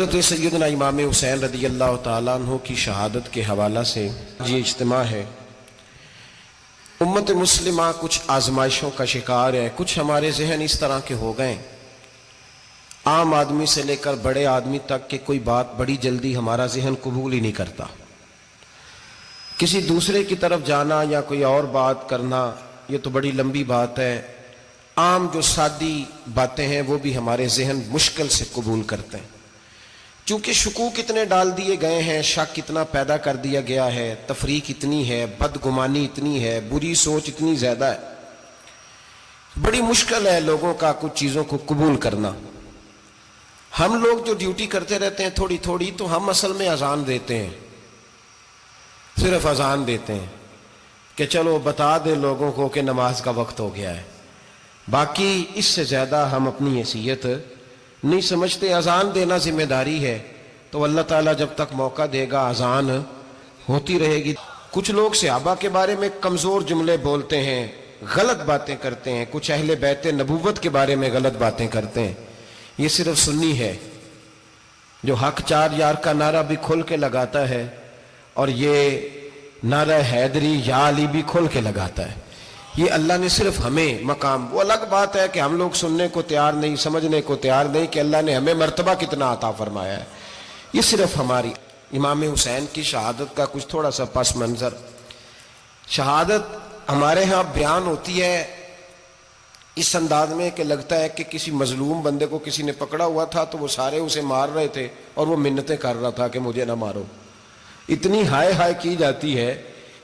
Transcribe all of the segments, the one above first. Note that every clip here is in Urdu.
حضرت سیدنا امام حسین رضی اللہ تعالیٰ عنہ کی شہادت کے حوالہ سے یہ اجتماع ہے۔ امت مسلمہ کچھ آزمائشوں کا شکار ہے، کچھ ہمارے ذہن اس طرح کے ہو گئے، عام آدمی سے لے کر بڑے آدمی تک کہ کوئی بات بڑی جلدی ہمارا ذہن قبول ہی نہیں کرتا۔ کسی دوسرے کی طرف جانا یا کوئی اور بات کرنا یہ تو بڑی لمبی بات ہے، عام جو سادی باتیں ہیں وہ بھی ہمارے ذہن مشکل سے قبول کرتے ہیں، چونکہ شکوک اتنے ڈال دیے گئے ہیں، شک اتنا پیدا کر دیا گیا ہے، تفریق اتنی ہے، بدگمانی اتنی ہے، بری سوچ اتنی زیادہ ہے، بڑی مشکل ہے لوگوں کا کچھ چیزوں کو قبول کرنا۔ ہم لوگ جو ڈیوٹی کرتے رہتے ہیں تھوڑی تھوڑی، تو ہم اصل میں اذان دیتے ہیں، صرف اذان دیتے ہیں کہ چلو بتا دے لوگوں کو کہ نماز کا وقت ہو گیا ہے، باقی اس سے زیادہ ہم اپنی حیثیت نہیں سمجھتے۔ اذان دینا ذمہ داری ہے، تو اللہ تعالیٰ جب تک موقع دے گا اذان ہوتی رہے گی۔ کچھ لوگ صحابہ کے بارے میں کمزور جملے بولتے ہیں، غلط باتیں کرتے ہیں، کچھ اہل بیت نبوت کے بارے میں غلط باتیں کرتے ہیں، یہ صرف سنی ہے جو حق چار یار کا نعرہ بھی کھل کے لگاتا ہے اور یہ نعرہ حیدری یا علی بھی کھل کے لگاتا ہے۔ یہ اللہ نے صرف ہمیں مقام، وہ الگ بات ہے کہ ہم لوگ سننے کو تیار نہیں، سمجھنے کو تیار نہیں کہ اللہ نے ہمیں مرتبہ کتنا عطا فرمایا ہے، یہ صرف ہماری۔ امام حسین کی شہادت کا کچھ تھوڑا سا پس منظر۔ شہادت ہمارے ہاں بیان ہوتی ہے اس انداز میں کہ لگتا ہے کہ کسی مظلوم بندے کو کسی نے پکڑا ہوا تھا تو وہ سارے اسے مار رہے تھے اور وہ منتیں کر رہا تھا کہ مجھے نہ مارو، اتنی ہائے ہائے کی جاتی ہے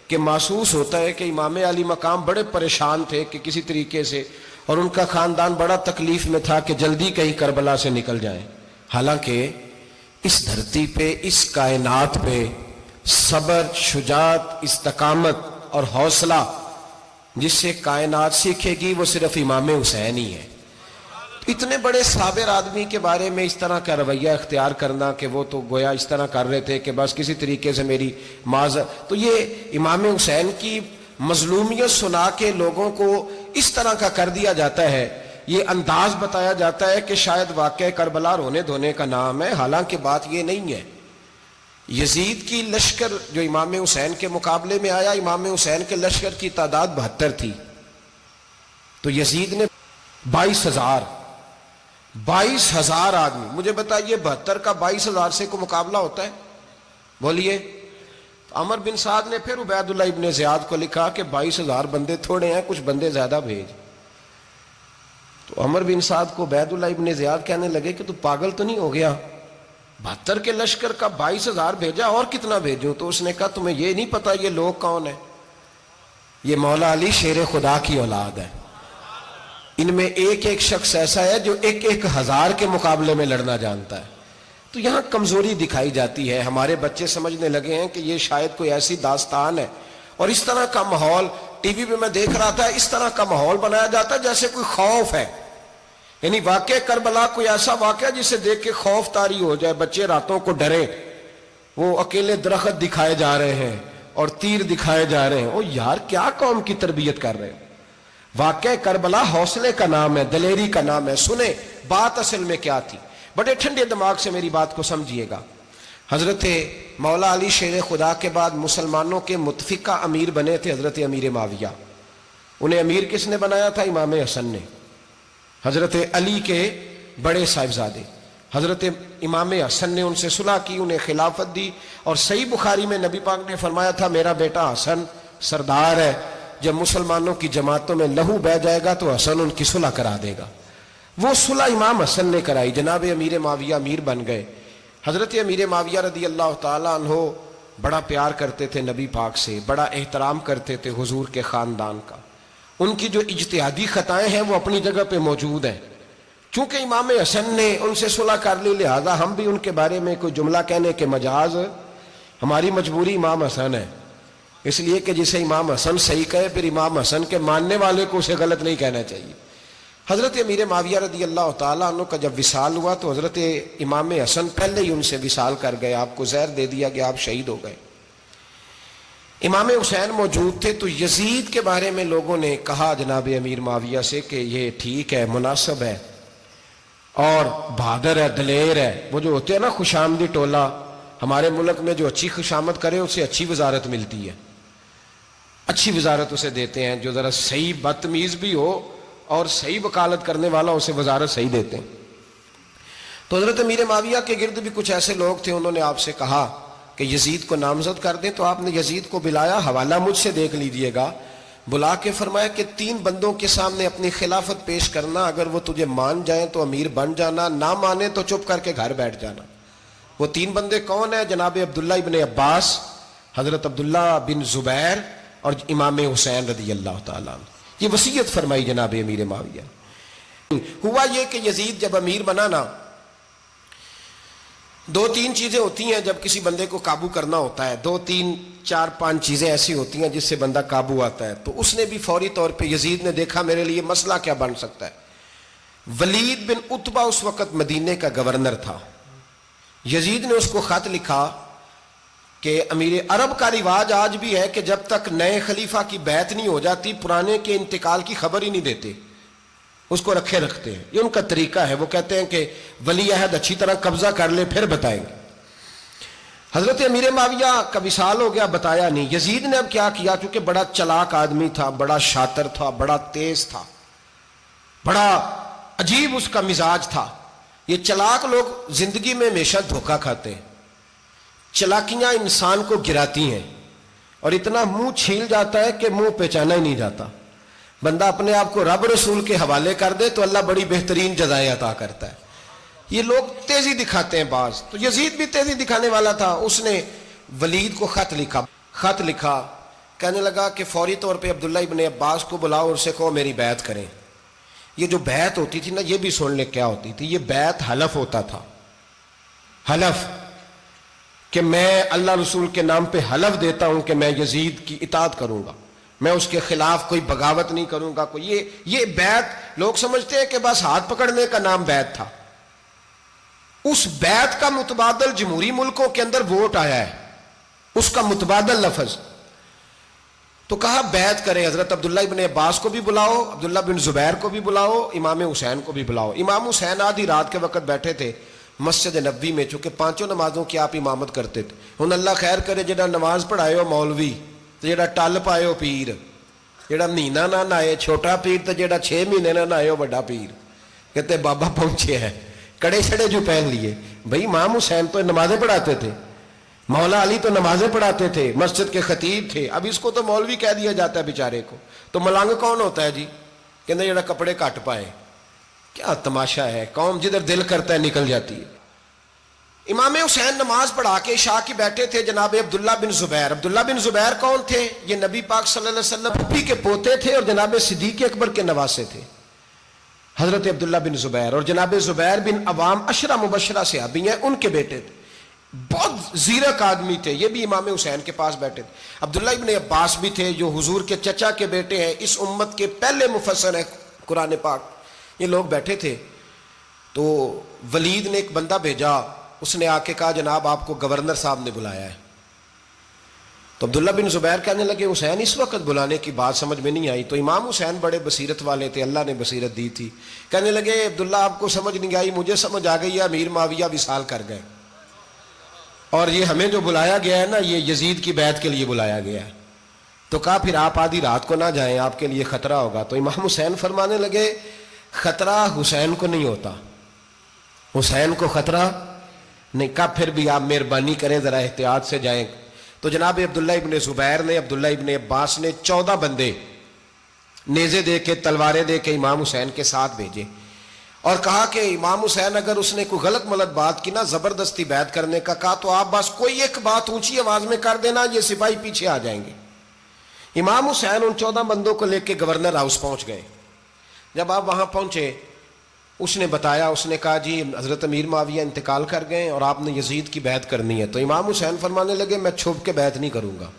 کہ محسوس ہوتا ہے کہ امام علی مقام بڑے پریشان تھے کہ کسی طریقے سے، اور ان کا خاندان بڑا تکلیف میں تھا کہ جلدی کہیں کربلا سے نکل جائیں۔ حالانکہ اس دھرتی پہ، اس کائنات پہ صبر، شجاعت، استقامت اور حوصلہ جس سے کائنات سیکھے گی وہ صرف امام حسین ہی ہے۔ اتنے بڑے صابر آدمی کے بارے میں اس طرح کا رویہ اختیار کرنا کہ وہ تو گویا اس طرح کر رہے تھے کہ بس کسی طریقے سے میری تو یہ امام حسین کی مظلومیت سنا کے لوگوں کو اس طرح کا کر دیا جاتا ہے، یہ انداز بتایا جاتا ہے کہ شاید واقعہ کربلا رونے دھونے کا نام ہے، حالانکہ بات یہ نہیں ہے۔ یزید کی لشکر جو امام حسین کے مقابلے میں آیا، امام حسین کے لشکر کی تعداد 72 تھی، تو یزید نے 22,000 آدمی، مجھے بتائیے 72 کا 22,000 سے کو مقابلہ ہوتا ہے؟ بولیے۔ عمر بن سعد نے پھر عبید اللہ ابن زیاد کو لکھا کہ 22,000 بندے تھوڑے ہیں، کچھ بندے زیادہ بھیج۔ تو عمر بن سعد کو عبید اللہ ابن زیاد کہنے لگے کہ تو پاگل تو نہیں ہو گیا، 72 کے لشکر کا 22,000 بھیجا، اور کتنا بھیجوں؟ تو اس نے کہا تمہیں یہ نہیں پتا یہ لوگ کون ہیں؟ یہ مولا علی شیر خدا کی اولاد ہے، ان میں ایک ایک شخص ایسا ہے جو 1,000 کے مقابلے میں لڑنا جانتا ہے۔ تو یہاں کمزوری دکھائی جاتی ہے، ہمارے بچے سمجھنے لگے ہیں کہ یہ شاید کوئی ایسی داستان ہے، اور اس طرح کا ماحول ٹی وی پہ میں دیکھ رہا تھا، اس طرح کا ماحول بنایا جاتا ہے جیسے کوئی خوف ہے، یعنی واقع کربلا کوئی ایسا واقعہ جسے دیکھ کے خوف طاری ہو جائے، بچے راتوں کو ڈرے، وہ اکیلے درخت دکھائے جا رہے ہیں اور تیر دکھائے جا رہے ہیں۔ او یار کیا قوم کی تربیت کر رہے ہیں؟ واقعہ کربلا حوصلے کا نام ہے، دلیری کا نام ہے۔ سنیں بات اصل میں کیا تھی، بڑے ٹھنڈے دماغ سے میری بات کو سمجھیے گا۔ حضرت مولا علی شیر خدا کے بعد مسلمانوں کے متفقہ امیر بنے تھے حضرت امیر معاویہ۔ انہیں امیر کس نے بنایا تھا؟ امام حسن نے، حضرت علی کے بڑے صاحبزادے۔ حضرت امام حسن نے ان سے صلح کی، انہیں خلافت دی، اور صحیح بخاری میں نبی پاک نے فرمایا تھا میرا بیٹا حسن سردار ہے، جب مسلمانوں کی جماعتوں میں لہو بہہ جائے گا تو حسن ان کی صلح کرا دے گا۔ وہ صلح امام حسن نے کرائی، جناب امیر معاویہ امیر بن گئے۔ حضرت امیر معاویہ رضی اللہ تعالیٰ عنہ بڑا پیار کرتے تھے نبی پاک سے، بڑا احترام کرتے تھے حضور کے خاندان کا۔ ان کی جو اجتہادی خطائیں ہیں وہ اپنی جگہ پہ موجود ہیں، چونکہ امام حسن نے ان سے صلح کر لی، لہذا ہم بھی ان کے بارے میں کوئی جملہ کہنے کے مجاز، ہماری مجبوری امام حسن ہے، اس لیے کہ جسے امام حسن صحیح کہے پھر امام حسن کے ماننے والے کو اسے غلط نہیں کہنا چاہیے۔ حضرت امیر معاویہ رضی اللہ تعالیٰ عنہ کا جب وصال ہوا تو حضرت امام حسن پہلے ہی ان سے وصال کر گئے، آپ کو زہر دے دیا کہ آپ شہید ہو گئے۔ امام حسین موجود تھے، تو یزید کے بارے میں لوگوں نے کہا جناب امیر معاویہ سے کہ یہ ٹھیک ہے، مناسب ہے، اور بہادر ہے، دلیر ہے. وہ جو ہوتے ہیں نا خوش آمدی ٹولہ، ہمارے ملک میں جو اچھی خوشامد کرے اسے اچھی وزارت ملتی ہے، اچھی وزارت اسے دیتے ہیں. جو ذرا صحیح بدتمیز بھی ہو اور صحیح وکالت کرنے والا اسے وزارت صحیح دیتے ہیں. تو حضرت امیر معاویہ کے گرد بھی کچھ ایسے لوگ تھے، انہوں نے آپ سے کہا کہ یزید کو نامزد کر دیں. تو آپ نے یزید کو بلایا، حوالہ مجھ سے دیکھ لیجئے گا. بلا کے فرمایا کہ 3 بندوں کے سامنے اپنی خلافت پیش کرنا، اگر وہ تجھے مان جائیں تو امیر بن جانا، نہ مانے تو چپ کر کے گھر بیٹھ جانا. وہ 3 بندے کون ہیں؟ جناب عبداللہ ابن عباس، حضرت عبداللہ بن زبیر اور امام حسین رضی اللہ تعالیٰ عنہ. یہ وصیت فرمائی جناب امیر معاویہ. ہوا یہ کہ یزید جب امیر بنا نا، 2-3 چیزیں ہوتی ہیں جب کسی بندے کو قابو کرنا ہوتا ہے، 2-3 4-5 چیزیں ایسی ہوتی ہیں جس سے بندہ قابو آتا ہے. تو اس نے بھی فوری طور پہ، یزید نے دیکھا میرے لیے مسئلہ کیا بن سکتا ہے. ولید بن عتبہ اس وقت مدینے کا گورنر تھا. یزید نے اس کو خط لکھا کہ امیر عرب کا رواج آج بھی ہے کہ جب تک نئے خلیفہ کی بیعت نہیں ہو جاتی پرانے کے انتقال کی خبر ہی نہیں دیتے، اس کو رکھے رکھتے ہیں. یہ ان کا طریقہ ہے. وہ کہتے ہیں کہ ولی عہد اچھی طرح قبضہ کر لے پھر بتائیں گے. حضرت امیر معاویہ کا وصال ہو گیا، بتایا نہیں. یزید نے اب کیا کیا، چونکہ بڑا چلاک آدمی تھا، بڑا شاطر تھا، بڑا تیز تھا، بڑا عجیب اس کا مزاج تھا. یہ چلاک لوگ زندگی میں ہمیشہ دھوکہ کھاتے ہیں. چلاکیاں انسان کو گراتی ہیں اور اتنا منہ چھیل جاتا ہے کہ منہ پہچانا ہی نہیں جاتا. بندہ اپنے آپ کو رب رسول کے حوالے کر دے تو اللہ بڑی بہترین جزائیں عطا کرتا ہے. یہ لوگ تیزی دکھاتے ہیں بعض. تو یزید بھی تیزی دکھانے والا تھا. اس نے ولید کو خط لکھا کہنے لگا کہ فوری طور پہ عبداللہ ابن عباس کو بلاؤ اور اسے کہو میری بیعت کریں. یہ جو بیعت ہوتی تھی نا، یہ بھی سن لے کیا ہوتی تھی. یہ بیعت حلف ہوتا تھا. حلف کہ میں اللہ رسول کے نام پہ حلف دیتا ہوں کہ میں یزید کی اطاعت کروں گا، میں اس کے خلاف کوئی بغاوت نہیں کروں گا. یہ بیعت لوگ سمجھتے ہیں کہ بس ہاتھ پکڑنے کا نام بیعت تھا. اس بیعت کا متبادل جمہوری ملکوں کے اندر ووٹ آیا ہے، اس کا متبادل لفظ. تو کہا بیعت کرے. حضرت عبداللہ ابن عباس کو بھی بلاؤ، عبداللہ بن زبیر کو بھی بلاؤ، امام حسین کو بھی بلاؤ. امام حسین آدھی رات کے وقت بیٹھے تھے مسجد نبوی میں، چونکہ 5 نمازوں کی آپ امامت کرتے تھے. ہن اللہ خیر کرے جڑا نماز پڑھائے ہو مولوی تو جڑا ٹل پائے ہو پیر، جڑا مہینہ نہ نہائے چھوٹا پیر تو جڑا 6 مہینے نہ نہائے ہو بڑا پیر. کہتے بابا پہنچے ہیں، کڑے چھڑے جو پہن لیے. بھائی امام حسین تو نمازیں پڑھاتے تھے، مولا علی تو نمازیں پڑھاتے تھے، مسجد کے خطیب تھے. اب اس کو تو مولوی کہہ دیا جاتا ہے بیچارے کو. تو ملنگ کون ہوتا ہے جی؟ کہتے جڑا کپڑے کٹ پائے. کیا تماشا ہے، قوم جدھر دل کرتا ہے نکل جاتی ہے. امام حسین نماز پڑھا کے عشاء کی بیٹھے تھے جناب عبداللہ بن زبیر. عبداللہ بن زبیر کون تھے؟ یہ نبی پاک صلی اللہ علیہ وسلم پھپھی کے پوتے تھے اور جناب صدیق اکبر کے نواسے تھے. حضرت عبداللہ بن زبیر اور جناب زبیر بن عوام عشرہ مبشرہ صحابی ہیں، ان کے بیٹے تھے. بہت زیرک آدمی تھے. یہ بھی امام حسین کے پاس بیٹھے تھے. عبداللہ ابن عباس بھی تھے جو حضور کے چچا کے بیٹے ہیں، اس امت کے پہلے مفسر ہیں قرآن پاک. یہ لوگ بیٹھے تھے. تو ولید نے ایک بندہ بھیجا، اس نے آ کے کہا جناب آپ کو گورنر صاحب نے بلایا ہے. تو عبداللہ بن زبیر کہنے لگے حسین اس وقت بلانے کی بات سمجھ میں نہیں آئی. تو امام حسین بڑے بصیرت والے تھے، اللہ نے بصیرت دی تھی. کہنے لگے عبداللہ آپ کو سمجھ نہیں آئی، مجھے سمجھ آ گئی ہے، امیر معاویہ وصال کر گئے اور یہ ہمیں جو بلایا گیا ہے نا، یہ یزید کی بیعت کے لیے بلایا گیا ہے. تو کہا پھر آپ آدھی رات کو نہ جائیں، آپ کے لیے خطرہ ہوگا. تو امام حسین فرمانے لگے خطرہ حسین کو نہیں ہوتا، حسین کو خطرہ نہیں. کہا پھر بھی آپ مہربانی کریں ذرا احتیاط سے جائیں. تو جناب عبداللہ ابن زبیر نے، عبداللہ ابن عباس نے 14 بندے نیزے دے کے، تلواریں دے کے امام حسین کے ساتھ بھیجے اور کہا کہ امام حسین اگر اس نے کوئی غلط ملت بات کی نا، زبردستی بیعت کرنے کا کہا، تو آپ بس کوئی ایک بات اونچی آواز میں کر دینا، یہ سپاہی پیچھے آ جائیں گے. امام حسین ان 14 بندوں کو لے کے گورنر ہاؤس پہنچ گئے. جب آپ وہاں پہنچے اس نے بتایا، اس نے کہا جی حضرت امیر معاویہ انتقال کر گئے اور آپ نے یزید کی بیعت کرنی ہے. تو امام حسین فرمانے لگے میں چھپ کے بیعت نہیں کروں گا.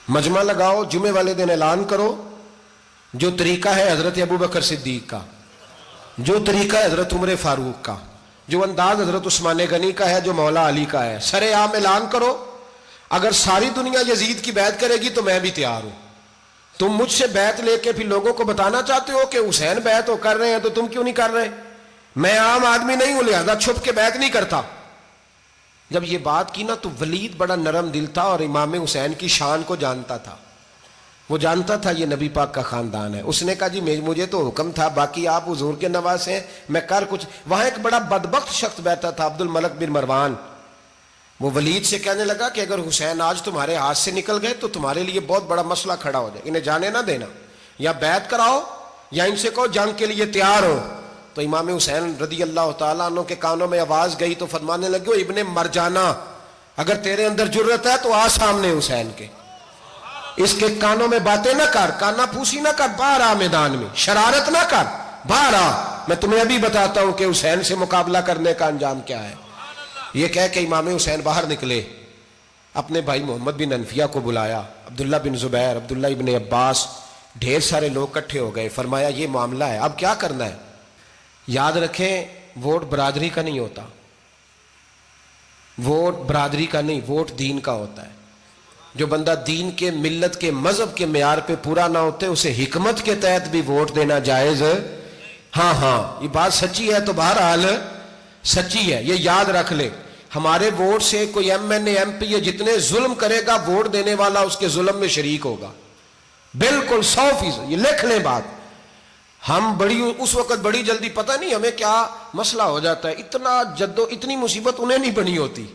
مجمع لگاؤ، جمعے والے دن اعلان کرو. جو طریقہ ہے حضرت ابوبکر صدیق کا، جو طریقہ ہے حضرت عمر فاروق کا، جو انداز حضرت عثمان غنی کا ہے، جو مولا علی کا ہے، سر عام اعلان کرو. اگر ساری دنیا یزید کی بیعت کرے گی تو میں بھی تیار ہوں. تم مجھ سے بیعت لے کے پھر لوگوں کو بتانا چاہتے ہو کہ حسین بیعت کر رہے ہیں تو تم کیوں نہیں کر رہے؟ میں عام آدمی نہیں ہوں لہذا چھپ کے بیعت نہیں کرتا. جب یہ بات کی نا تو ولید بڑا نرم دل تھا اور امام حسین کی شان کو جانتا تھا. وہ جانتا تھا یہ نبی پاک کا خاندان ہے. اس نے کہا جی مجھے تو حکم تھا، باقی آپ حضور کے نواز ہیں، میں کر کچھ. وہاں ایک بڑا بدبخت شخص بیٹھا تھا، عبد الملک بن مروان. وہ ولید سے کہنے لگا کہ اگر حسین آج تمہارے ہاتھ سے نکل گئے تو تمہارے لیے بہت بڑا مسئلہ کھڑا ہو جائے، انہیں جانے نہ دینا، یا بیعت کراؤ یا ان سے کہو جنگ کے لیے تیار ہو. تو امام حسین رضی اللہ تعالیٰ عنہ کے کانوں میں آواز گئی تو فرمانے لگے ابن مرجانہ، اگر تیرے اندر جرت ہے تو آ سامنے حسین کے، اس کے کانوں میں باتیں نہ کر، کانا پھوسی نہ کر، باہر آ میدان میں، شرارت نہ کر، باہر آ، میں تمہیں ابھی بتاتا ہوں کہ حسین سے مقابلہ کرنے کا انجام کیا ہے. یہ کہہ کہ امام حسین باہر نکلے، اپنے بھائی محمد بن انفیہ کو بلایا، عبداللہ بن زبیر، عبداللہ ابن عباس، ڈھیر سارے لوگ اکٹھے ہو گئے. فرمایا یہ معاملہ ہے، اب کیا کرنا ہے. یاد رکھیں ووٹ برادری کا نہیں ہوتا، ووٹ برادری کا نہیں، ووٹ دین کا ہوتا ہے. جو بندہ دین کے، ملت کے، مذہب کے معیار پہ پورا نہ ہوتے اسے حکمت کے تحت بھی ووٹ دینا جائز. ہاں یہ بات سچی ہے تو بہرحال سچی ہے، یہ یاد رکھ لے. ہمارے ووٹ سے کوئی ایم این اے، ایم پی اے جتنے ظلم کرے گا، ووٹ دینے والا اس کے ظلم میں شریک ہوگا، بالکل 100%. یہ لکھ لیں بات. ہم اس وقت بڑی جلدی، پتہ نہیں ہمیں کیا مسئلہ ہو جاتا ہے، اتنی مصیبت انہیں نہیں بنی ہوتی،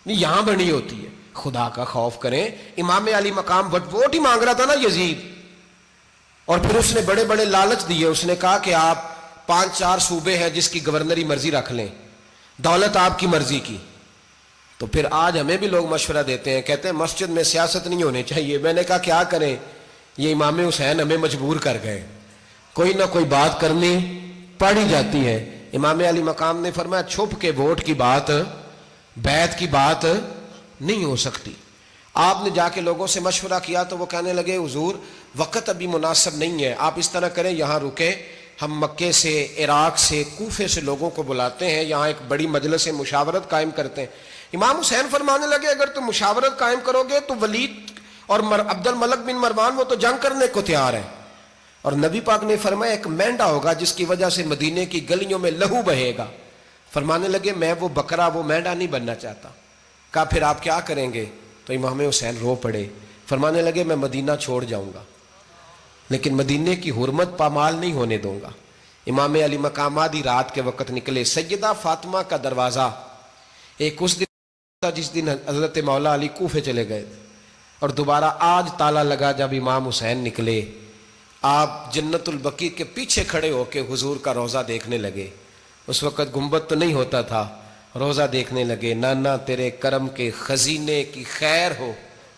نہیں یہاں بنی ہوتی ہے. خدا کا خوف کریں. امام علی مقام ووٹ ہی مانگ رہا تھا نا یزید، اور پھر اس نے بڑے بڑے لالچ دیے. اس نے کہا کہ آپ 5-4 صوبے ہیں جس کی گورنری مرضی رکھ لیں، دولت آپ کی مرضی کی. تو پھر آج ہمیں بھی لوگ مشورہ دیتے ہیں، کہتے ہیں مسجد میں سیاست نہیں ہونی چاہیے. میں نے کہا کیا کریں، یہ امام حسین ہمیں مجبور کر گئے، کوئی نہ کوئی بات کرنی پڑ ہی جاتی ہے. امام علی مقام نے فرمایا چھپ کے ووٹ کی بات، بیعت کی بات نہیں ہو سکتی. آپ نے جا کے لوگوں سے مشورہ کیا تو وہ کہنے لگے حضور وقت ابھی مناسب نہیں ہے، آپ اس طرح کریں یہاں رکے، ہم مکے سے، عراق سے، کوفے سے لوگوں کو بلاتے ہیں، یہاں ایک بڑی مجلس مشاورت قائم کرتے ہیں. امام حسین فرمانے لگے اگر تم مشاورت قائم کرو گے تو ولید اور عبد الملک بن مروان وہ تو جنگ کرنے کو تیار ہیں، اور نبی پاک نے فرمایا ایک مینڈا ہوگا جس کی وجہ سے مدینے کی گلیوں میں لہو بہے گا. فرمانے لگے میں وہ بکرا، وہ مینڈا نہیں بننا چاہتا. کہا پھر آپ کیا کریں گے؟ تو امام حسین رو پڑے، فرمانے لگے میں مدینہ چھوڑ جاؤں گا لیکن مدینے کی حرمت پامال نہیں ہونے دوں گا. امام علی مقام آدھی رات کے وقت نکلے. سیدہ فاطمہ کا دروازہ ایک اس دن تھا جس دن حضرت مولا علی کوفے چلے گئے تھے، اور دوبارہ آج تالا لگا جب امام حسین نکلے. آپ جنت البقیع کے پیچھے کھڑے ہو کے حضور کا روضہ دیکھنے لگے. اس وقت گنبد تو نہیں ہوتا تھا، روضہ دیکھنے لگے. نانا تیرے کرم کے خزینے کی خیر ہو،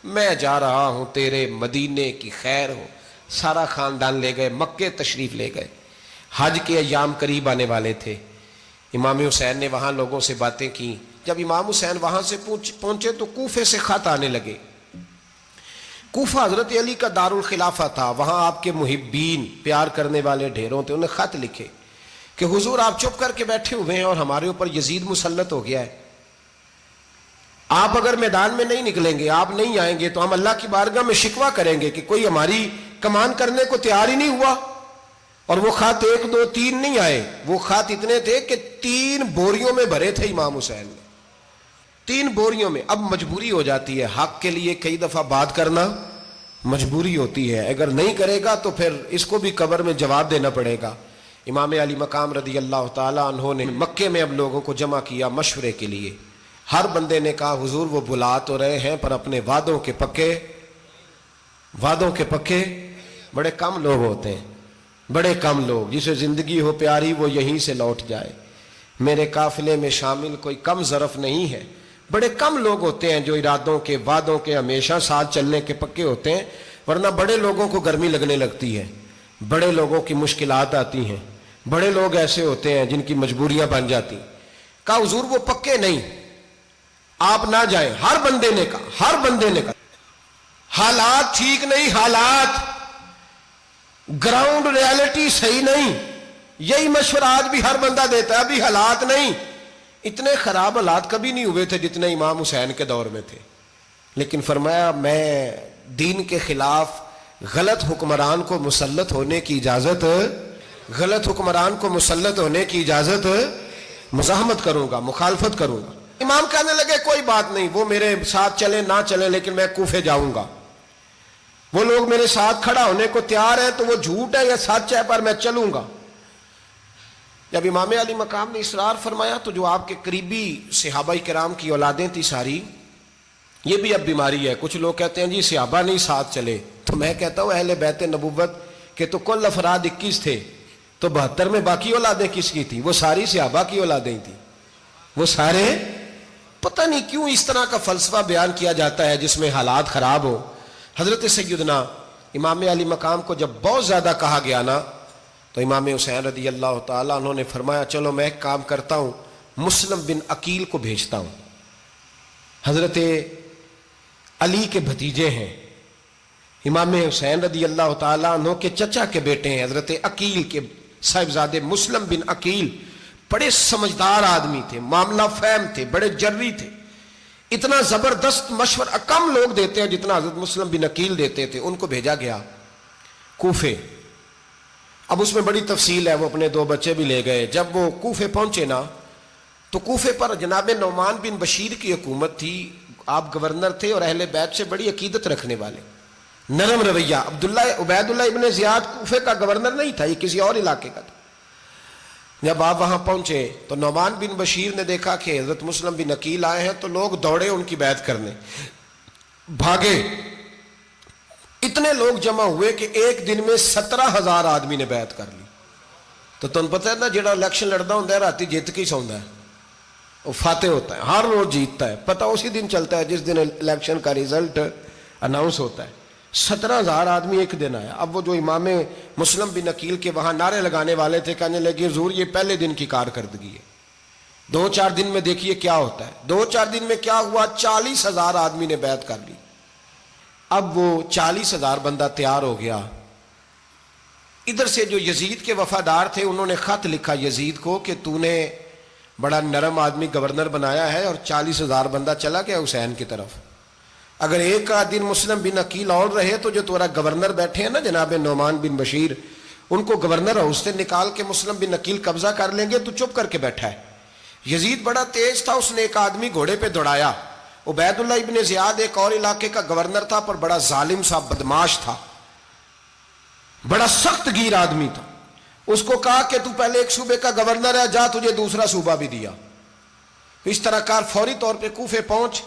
میں جا رہا ہوں تیرے مدینے کی خیر ہو. سارا خاندان لے گئے، مکے تشریف لے گئے. حج کے ایام قریب آنے والے تھے. امام حسین نے وہاں لوگوں سے باتیں کی. جب امام حسین وہاں سے پہنچے تو کوفے سے خط آنے لگے. کوفہ حضرت علی کا دار الخلافہ تھا، وہاں آپ کے محبین، پیار کرنے والے ڈھیروں تھے. انہیں خط لکھے کہ حضور آپ چپ کر کے بیٹھے ہوئے ہیں اور ہمارے اوپر یزید مسلط ہو گیا ہے. آپ اگر میدان میں نہیں نکلیں گے، آپ نہیں آئیں گے تو ہم اللہ کی بارگاہ میں شکوہ کریں گے کہ کوئی ہماری کمان کرنے کو تیار ہی نہیں ہوا. اور وہ خط 1 2 3 نہیں آئے، وہ خط اتنے تھے کہ 3 بوریوں میں بھرے تھے امام حسین نے، 3 بوریوں میں. اب مجبوری ہو جاتی ہے، حق کے لیے کئی دفعہ بات کرنا مجبوری ہوتی ہے. اگر نہیں کرے گا تو پھر اس کو بھی قبر میں جواب دینا پڑے گا. امام علی مقام رضی اللہ تعالیٰ عنہ نے مکے میں اب لوگوں کو جمع کیا مشورے کے لیے. ہر بندے نے کہا حضور وہ بلا تو رہے ہیں پر اپنے وعدوں کے پکے بڑے کم لوگ ہوتے ہیں، بڑے کم لوگ. جسے زندگی ہو پیاری وہ یہیں سے لوٹ جائے. میرے قافلے میں شامل کوئی کم ظرف نہیں ہے. بڑے کم لوگ ہوتے ہیں جو ارادوں کے، وعدوں کے ہمیشہ ساتھ چلنے کے پکے ہوتے ہیں، ورنہ بڑے لوگوں کو گرمی لگنے لگتی ہے، بڑے لوگوں کی مشکلات آتی ہیں، بڑے لوگ ایسے ہوتے ہیں جن کی مجبوریاں بن جاتی. کہا حضور وہ پکے نہیں، آپ نہ جائیں. ہر بندے نے کہا حالات ٹھیک نہیں، حالات گراؤنڈ ریالٹی صحیح نہیں. یہی مشورہ آج بھی ہر بندہ دیتا ہے، ابھی حالات نہیں. اتنے خراب حالات کبھی نہیں ہوئے تھے جتنے امام حسین کے دور میں تھے. لیکن فرمایا میں دین کے خلاف غلط حکمران کو مسلط ہونے کی اجازت غلط حکمران کو مسلط ہونے کی اجازت مزاحمت کروں گا، مخالفت کروں گا۔ امام کہنے لگے کوئی بات نہیں، وہ میرے ساتھ چلے نہ چلے لیکن میں کوفے جاؤں گا، وہ لوگ میرے ساتھ کھڑا ہونے کو تیار ہے تو وہ جھوٹ ہے یا سچ ہے پر میں چلوں گا۔ جب امام علی مقام نے اصرار فرمایا تو جو آپ کے قریبی صحابہ کرام کی اولادیں تھی ساری، یہ بھی اب بیماری ہے، کچھ لوگ کہتے ہیں جی صحابہ نہیں ساتھ چلے، تو میں کہتا ہوں اہل بیت نبوت کے تو کل افراد 21 تھے، تو 72 میں باقی اولادیں کس کی تھیں؟ وہ ساری صحابہ کی اولادیں تھیں، وہ سارے، پتہ نہیں کیوں اس طرح کا فلسفہ بیان کیا جاتا ہے جس میں حالات خراب ہو۔ حضرت سیدنا امام علی مقام کو جب بہت زیادہ کہا گیا نا تو امام حسین رضی اللہ تعالیٰ انہوں نے فرمایا چلو میں ایک کام کرتا ہوں، مسلم بن عقیل کو بھیجتا ہوں، حضرت علی کے بھتیجے ہیں، امام حسین رضی اللہ تعالیٰ عنہ کے چچا کے بیٹے ہیں، حضرت عقیل کے صاحبزادے مسلم بن عقیل بڑے سمجھدار آدمی تھے، معاملہ فہم تھے، بڑے جری تھے، اتنا زبردست مشورہ کم لوگ دیتے ہیں جتنا حضرت مسلم بن عقیل دیتے تھے۔ ان کو بھیجا گیا کوفے۔ اب اس میں بڑی تفصیل ہے، وہ اپنے 2 بچے بھی لے گئے۔ جب وہ کوفے پہنچے نا تو کوفے پر جناب نعمان بن بشیر کی حکومت تھی، آپ گورنر تھے اور اہل بیت سے بڑی عقیدت رکھنے والے، نرم رویہ۔ عبید اللہ ابن زیاد کوفے کا گورنر نہیں تھا، یہ کسی اور علاقے کا تھا۔ جب آپ وہاں پہنچے تو نعمان بن بشیر نے دیکھا کہ حضرت مسلم بن عقیل آئے ہیں تو لوگ دوڑے ان کی بیعت کرنے، بھاگے، اتنے لوگ جمع ہوئے کہ ایک دن میں 17,000 آدمی نے بیعت کر لی۔ تو تم پتہ ہے نا جڑا الیکشن لڑتا ہوں راتی جیت کے سوندا ہے، وہ فاتح ہوتا ہے، ہر روز جیتتا ہے، پتہ اسی دن چلتا ہے جس دن الیکشن کا ریزلٹ اناؤنس ہوتا ہے۔ 17,000 آدمی ایک دن آیا۔ اب وہ جو امام مسلم بن عقیل کے وہاں نعرے لگانے والے تھے کہنے لگے حضور یہ پہلے دن کی کارکردگی ہے، 2-4 دن میں دیکھیے کیا ہوتا ہے۔ 2-4 دن میں کیا ہوا، 40,000 آدمی نے بیعت کر لی۔ اب وہ 40,000 بندہ تیار ہو گیا۔ ادھر سے جو یزید کے وفادار تھے انہوں نے خط لکھا یزید کو کہ تو نے بڑا نرم آدمی گورنر بنایا ہے اور 40,000 بندہ چلا گیا حسین کی طرف، اگر ایک دن مسلم بن عقیل اور رہے تو جو تمہارا گورنر بیٹھے ہیں نا جناب نعمان بن بشیر، ان کو گورنر ہاؤس سے نکال کے مسلم بن عقیل قبضہ کر لیں گے، تو چپ کر کے بیٹھا ہے۔ یزید بڑا تیز تھا، اس نے ایک آدمی گھوڑے پہ دوڑایا۔ عبید اللہ ابن زیاد ایک اور علاقے کا گورنر تھا پر بڑا ظالم سا بدماش تھا، بڑا سخت گیر آدمی تھا۔ اس کو کہا کہ تو پہلے ایک صوبے کا گورنر ہے، جا تجھے دوسرا صوبہ بھی دیا۔ اس طرح کار فوری طور پہ کوفے پہنچ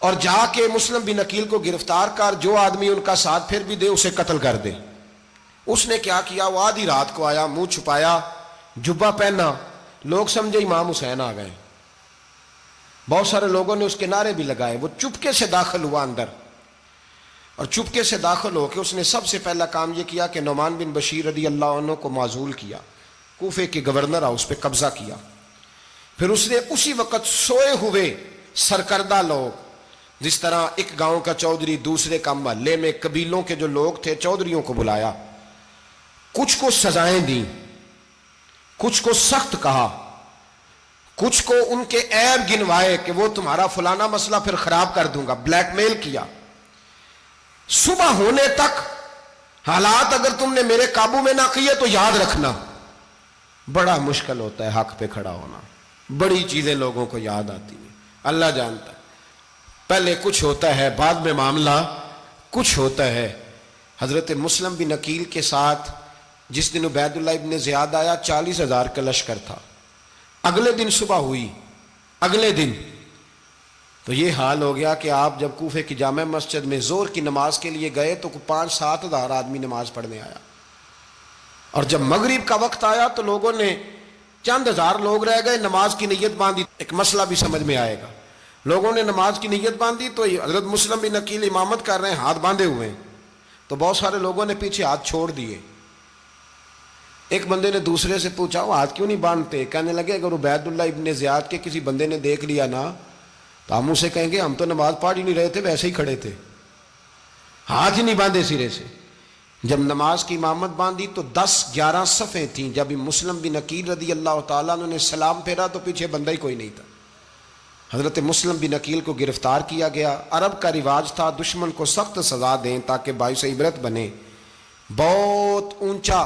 اور جا کے مسلم بن عقیل کو گرفتار کر، جو آدمی ان کا ساتھ پھر بھی دے اسے قتل کر دے۔ اس نے کیا کیا، وہ آدھی رات کو آیا، منہ چھپایا، جبہ پہنا، لوگ سمجھے امام حسین آ گئے۔ بہت سارے لوگوں نے اس کے نعرے بھی لگائے۔ وہ چپکے سے داخل ہوا اندر، اور چپکے سے داخل ہو کے اس نے سب سے پہلا کام یہ کیا کہ نعمان بن بشیر رضی اللہ عنہ کو معزول کیا، کوفے کے گورنر ہاؤس پہ قبضہ کیا۔ پھر اس نے اسی وقت سوئے ہوئے سرکردہ لوگ، جس طرح ایک گاؤں کا چودھری دوسرے کا محلے میں قبیلوں کے جو لوگ تھے چودھریوں کو بلایا، کچھ کو سزائیں دیں، کچھ کو سخت کہا، کچھ کو ان کے عیب گنوائے کہ وہ تمہارا فلانا مسئلہ پھر خراب کر دوں گا، بلیک میل کیا۔ صبح ہونے تک حالات اگر تم نے میرے قابو میں نہ کیے تو یاد رکھنا بڑا مشکل ہوتا ہے حق پہ کھڑا ہونا، بڑی چیزیں لوگوں کو یاد آتی ہیں، اللہ جانتا ہے۔ پہلے کچھ ہوتا ہے، بعد میں معاملہ کچھ ہوتا ہے۔ حضرت مسلم بن عقیل کے ساتھ جس دن عبید اللہ ابن زیاد آیا 40,000 کا لشکر تھا۔ اگلے دن صبح ہوئی، اگلے دن تو یہ حال ہو گیا کہ آپ جب کوفے کی جامع مسجد میں زور کی نماز کے لیے گئے تو 5-7 ہزار آدمی نماز پڑھنے آیا، اور جب مغرب کا وقت آیا تو لوگوں نے چند ہزار لوگ رہ گئے، نماز کی نیت باندھی۔ ایک مسئلہ بھی سمجھ میں آئے گا، لوگوں نے نماز کی نیت باندھی تو حضرت مسلم بن عقیل امامت کر رہے ہیں، ہاتھ باندھے ہوئے ہیں، تو بہت سارے لوگوں نے پیچھے ہاتھ چھوڑ دیے۔ ایک بندے نے دوسرے سے پوچھا وہ ہاتھ کیوں نہیں باندھتے؟ کہنے لگے اگر عبید اللہ ابن زیاد کے کسی بندے نے دیکھ لیا نا تو ہم اسے کہیں گے ہم تو نماز پڑھ ہی نہیں رہے تھے، ویسے ہی کھڑے تھے، ہاتھ ہی نہیں باندھے سرے سے۔ جب نماز کی امامت باندھی تو 10-11 صفیں تھیں۔ جب مسلم بن عقیل رضی اللہ تعالیٰ عنہ نے سلام پھیرا تو پیچھے بندہ ہی کوئی نہیں تھا۔ حضرت مسلم بن عقیل کو گرفتار کیا گیا۔ عرب کا رواج تھا دشمن کو سخت سزا دیں تاکہ باعث عبرت بنے۔ بہت اونچا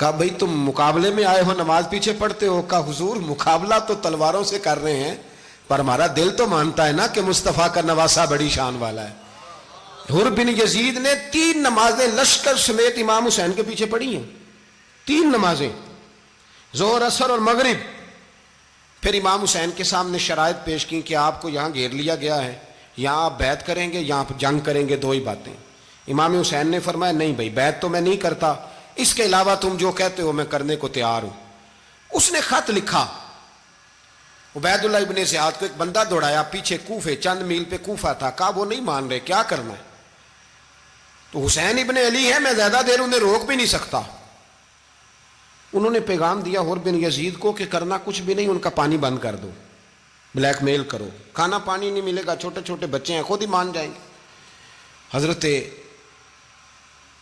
کہا بھئی تم مقابلے میں آئے ہو نماز پیچھے پڑھتے ہو؟ کہا حضور مقابلہ تو تلواروں سے کر رہے ہیں پر ہمارا دل تو مانتا ہے نا کہ مصطفیٰ کا نواسہ بڑی شان والا ہے۔ حر بن یزید نے 3 نمازیں لشکر سمیت امام حسین کے پیچھے پڑھی ہیں، 3 نمازیں، ظہر عصر اور مغرب۔ پھر امام حسین کے سامنے شرائط پیش کی کہ آپ کو یہاں گھیر لیا گیا ہے، یہاں آپ بیعت کریں گے، یہاں جنگ کریں گے، 2 ہی باتیں۔ امام حسین نے فرمایا نہیں بھائی بیعت تو میں نہیں کرتا، اس کے علاوہ تم جو کہتے ہو میں کرنے کو تیار ہوں۔ اس نے خط لکھا، عبید اللہ ابن زیاد کو ایک بندہ دوڑایا پیچھے کوفے، چند میل پہ کوفہ تھا، کہا وہ نہیں مان رہے، کیا کرنا ہے؟ تو حسین ابن علی ہے، میں زیادہ دیر انہیں روک بھی نہیں سکتا۔ انہوں نے پیغام دیا حر بن یزید کو کہ کرنا کچھ بھی نہیں، ان کا پانی بند کر دو، بلیک میل کرو، کھانا پانی نہیں ملے گا، چھوٹے چھوٹے بچے ہیں، خود ہی مان جائیں گے۔ حضرت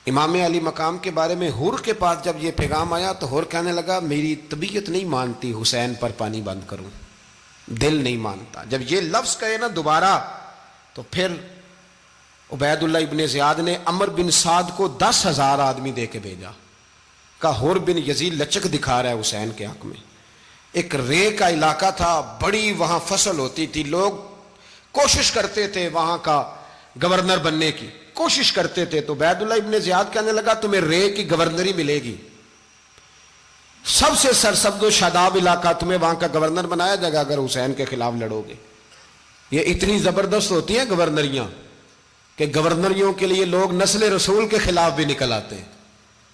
امام علی مقام کے بارے میں حر کے پاس جب یہ پیغام آیا تو حر کہنے لگا میری طبیعت نہیں مانتی حسین پر پانی بند کروں، دل نہیں مانتا۔ جب یہ لفظ کہے نا دوبارہ تو پھر عبید اللہ ابن زیاد نے عمر بن سعد کو 10,000 آدمی دے کے بھیجا، کہا حر بن یزید لچک دکھا رہا ہے حسین کے حق میں۔ ایک رے کا علاقہ تھا، بڑی وہاں فصل ہوتی تھی، لوگ کوشش کرتے تھے وہاں کا گورنر بننے کی، کوشش کرتے تھے۔ تو عبید اللہ ابن زیاد کہنے لگا تمہیں رے کی گورنری ملے گی، سب سے سرسبز و شاداب علاقہ، تمہیں وہاں کا گورنر بنایا جائے گا اگر حسین کے خلاف لڑو گے۔ یہ اتنی زبردست ہوتی ہیں گورنریاں کہ گورنریوں کے لیے لوگ نسل رسول کے خلاف بھی نکل آتے ہیں،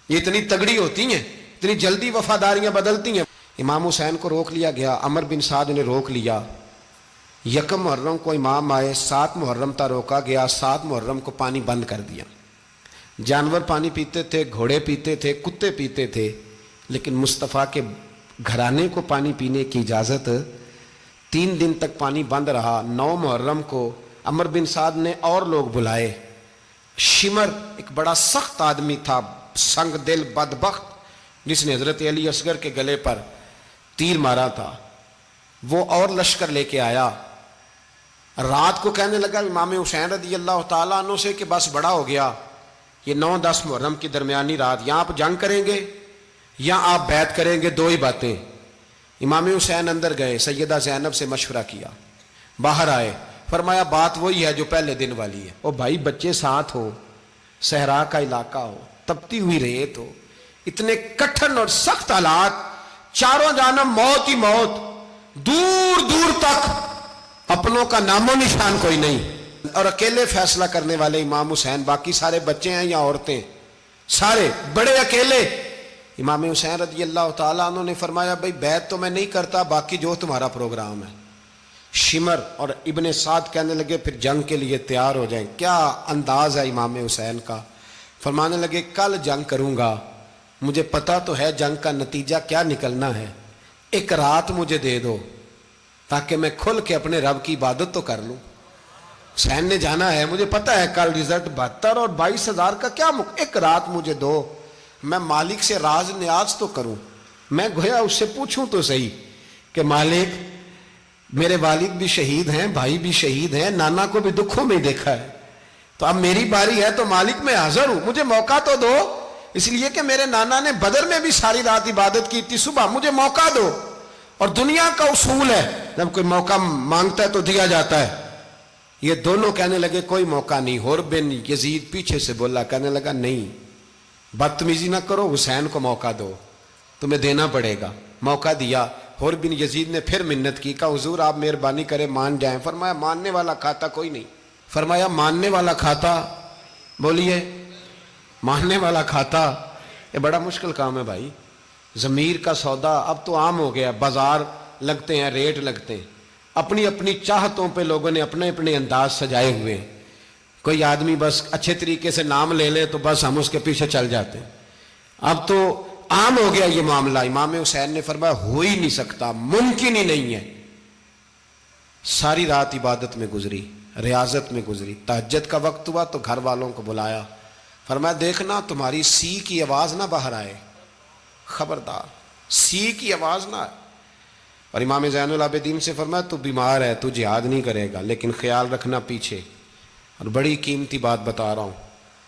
یہ اتنی تگڑی ہوتی ہیں، اتنی جلدی وفاداریاں بدلتی ہیں۔ امام حسین کو روک لیا گیا، عمر بن سعد نے روک لیا۔ 1 محرم کو امام آئے، 7 محرم تا روکا گیا، 7 محرم کو پانی بند کر دیا۔ جانور پانی پیتے تھے، گھوڑے پیتے تھے، کتے پیتے تھے، لیکن مصطفیٰ کے گھرانے کو پانی پینے کی اجازت، 3 دن تک پانی بند رہا۔ 9 محرم کو عمر بن سعد نے اور لوگ بلائے۔ شمر ایک بڑا سخت آدمی تھا، سنگ دل بدبخت، جس نے حضرت علی اصغر کے گلے پر تیر مارا تھا، وہ اور لشکر لے کے آیا۔ رات کو کہنے لگا امام حسین رضی اللہ تعالیٰ عنہ سے کہ بس بڑا ہو گیا، یہ 9-10 محرم کی درمیانی رات، یہاں آپ جنگ کریں گے یا آپ بیعت کریں گے، 2 ہی باتیں۔ امام حسین اندر گئے، سیدہ زینب سے مشورہ کیا، باہر آئے، فرمایا بات وہی ہے جو پہلے دن والی ہے۔ او بھائی بچے ساتھ ہو، صحرا کا علاقہ ہو، تپتی ہوئی ریت ہو، اتنے کٹھن اور سخت حالات، چاروں جانب موت ہی موت، دور دور تک اپنوں کا نام و نشان کوئی نہیں، اور اکیلے فیصلہ کرنے والے امام حسین، باقی سارے بچے ہیں یا عورتیں، سارے بڑے اکیلے۔ امام حسین رضی اللہ تعالیٰ عنہ نے فرمایا بھائی بیعت تو میں نہیں کرتا، باقی جو تمہارا پروگرام ہے۔ شمر اور ابن سعد کہنے لگے پھر جنگ کے لیے تیار ہو جائیں۔ کیا انداز ہے امام حسین کا، فرمانے لگے کل جنگ کروں گا، مجھے پتا تو ہے جنگ کا نتیجہ کیا نکلنا ہے، 1 رات مجھے دے دو تاکہ میں کھل کے اپنے رب کی عبادت تو کر لوں۔ حسین نے جانا ہے، مجھے پتا ہے کل رزلٹ 72 اور 22,000 کا کیا 1 رات مجھے دو، میں مالک سے راز نیاز تو کروں، میں گویا اس سے پوچھوں تو صحیح کہ مالک میرے والد بھی شہید ہیں، بھائی بھی شہید ہیں، نانا کو بھی دکھوں میں دیکھا ہے، تو اب میری باری ہے تو مالک میں حاضر ہوں، مجھے موقع تو دو، اس لیے کہ میرے نانا نے بدر میں بھی ساری رات عبادت کی تھی، صبح مجھے موقع دو۔ اور دنیا کا اصول ہے جب کوئی موقع مانگتا ہے تو دیا جاتا ہے۔ یہ دونوں کہنے لگے کوئی موقع نہیں۔ حر بن یزید پیچھے سے بولا، کہنے لگا نہیں بدتمیزی نہ کرو، حسین کو موقع دو، تمہیں دینا پڑے گا۔ موقع دیا۔ حر بن یزید نے پھر منت کی، کہا حضور آپ مہربانی کریں مان جائیں۔ فرمایا ماننے والا کھاتا کوئی نہیں۔ فرمایا ماننے والا کھاتا، بولیے ماننے والا کھاتا، یہ بڑا مشکل کام ہے بھائی، ضمیر کا سودا اب تو عام ہو گیا، بازار لگتے ہیں، ریٹ لگتے ہیں، اپنی اپنی چاہتوں پہ لوگوں نے اپنے اپنے انداز سجائے ہوئے ہیں۔ کوئی آدمی بس اچھے طریقے سے نام لے لے تو بس ہم اس کے پیچھے چل جاتے ہیں، اب تو عام ہو گیا یہ معاملہ۔ امام حسین نے فرمایا ہو ہی نہیں سکتا، ممکن ہی نہیں ہے۔ ساری رات عبادت میں گزری، ریاضت میں گزری، تہجد کا وقت ہوا تو گھر والوں کو بلایا، فرمایا دیکھنا تمہاری سی کی آواز نہ باہر آئے، خبردار سی کی آواز نہ آئے۔ اور امام زین العابدین سے فرمایا تو بیمار ہے، تو جہاد نہیں کرے گا، لیکن خیال رکھنا پیچھے۔ اور بڑی قیمتی بات بتا رہا ہوں،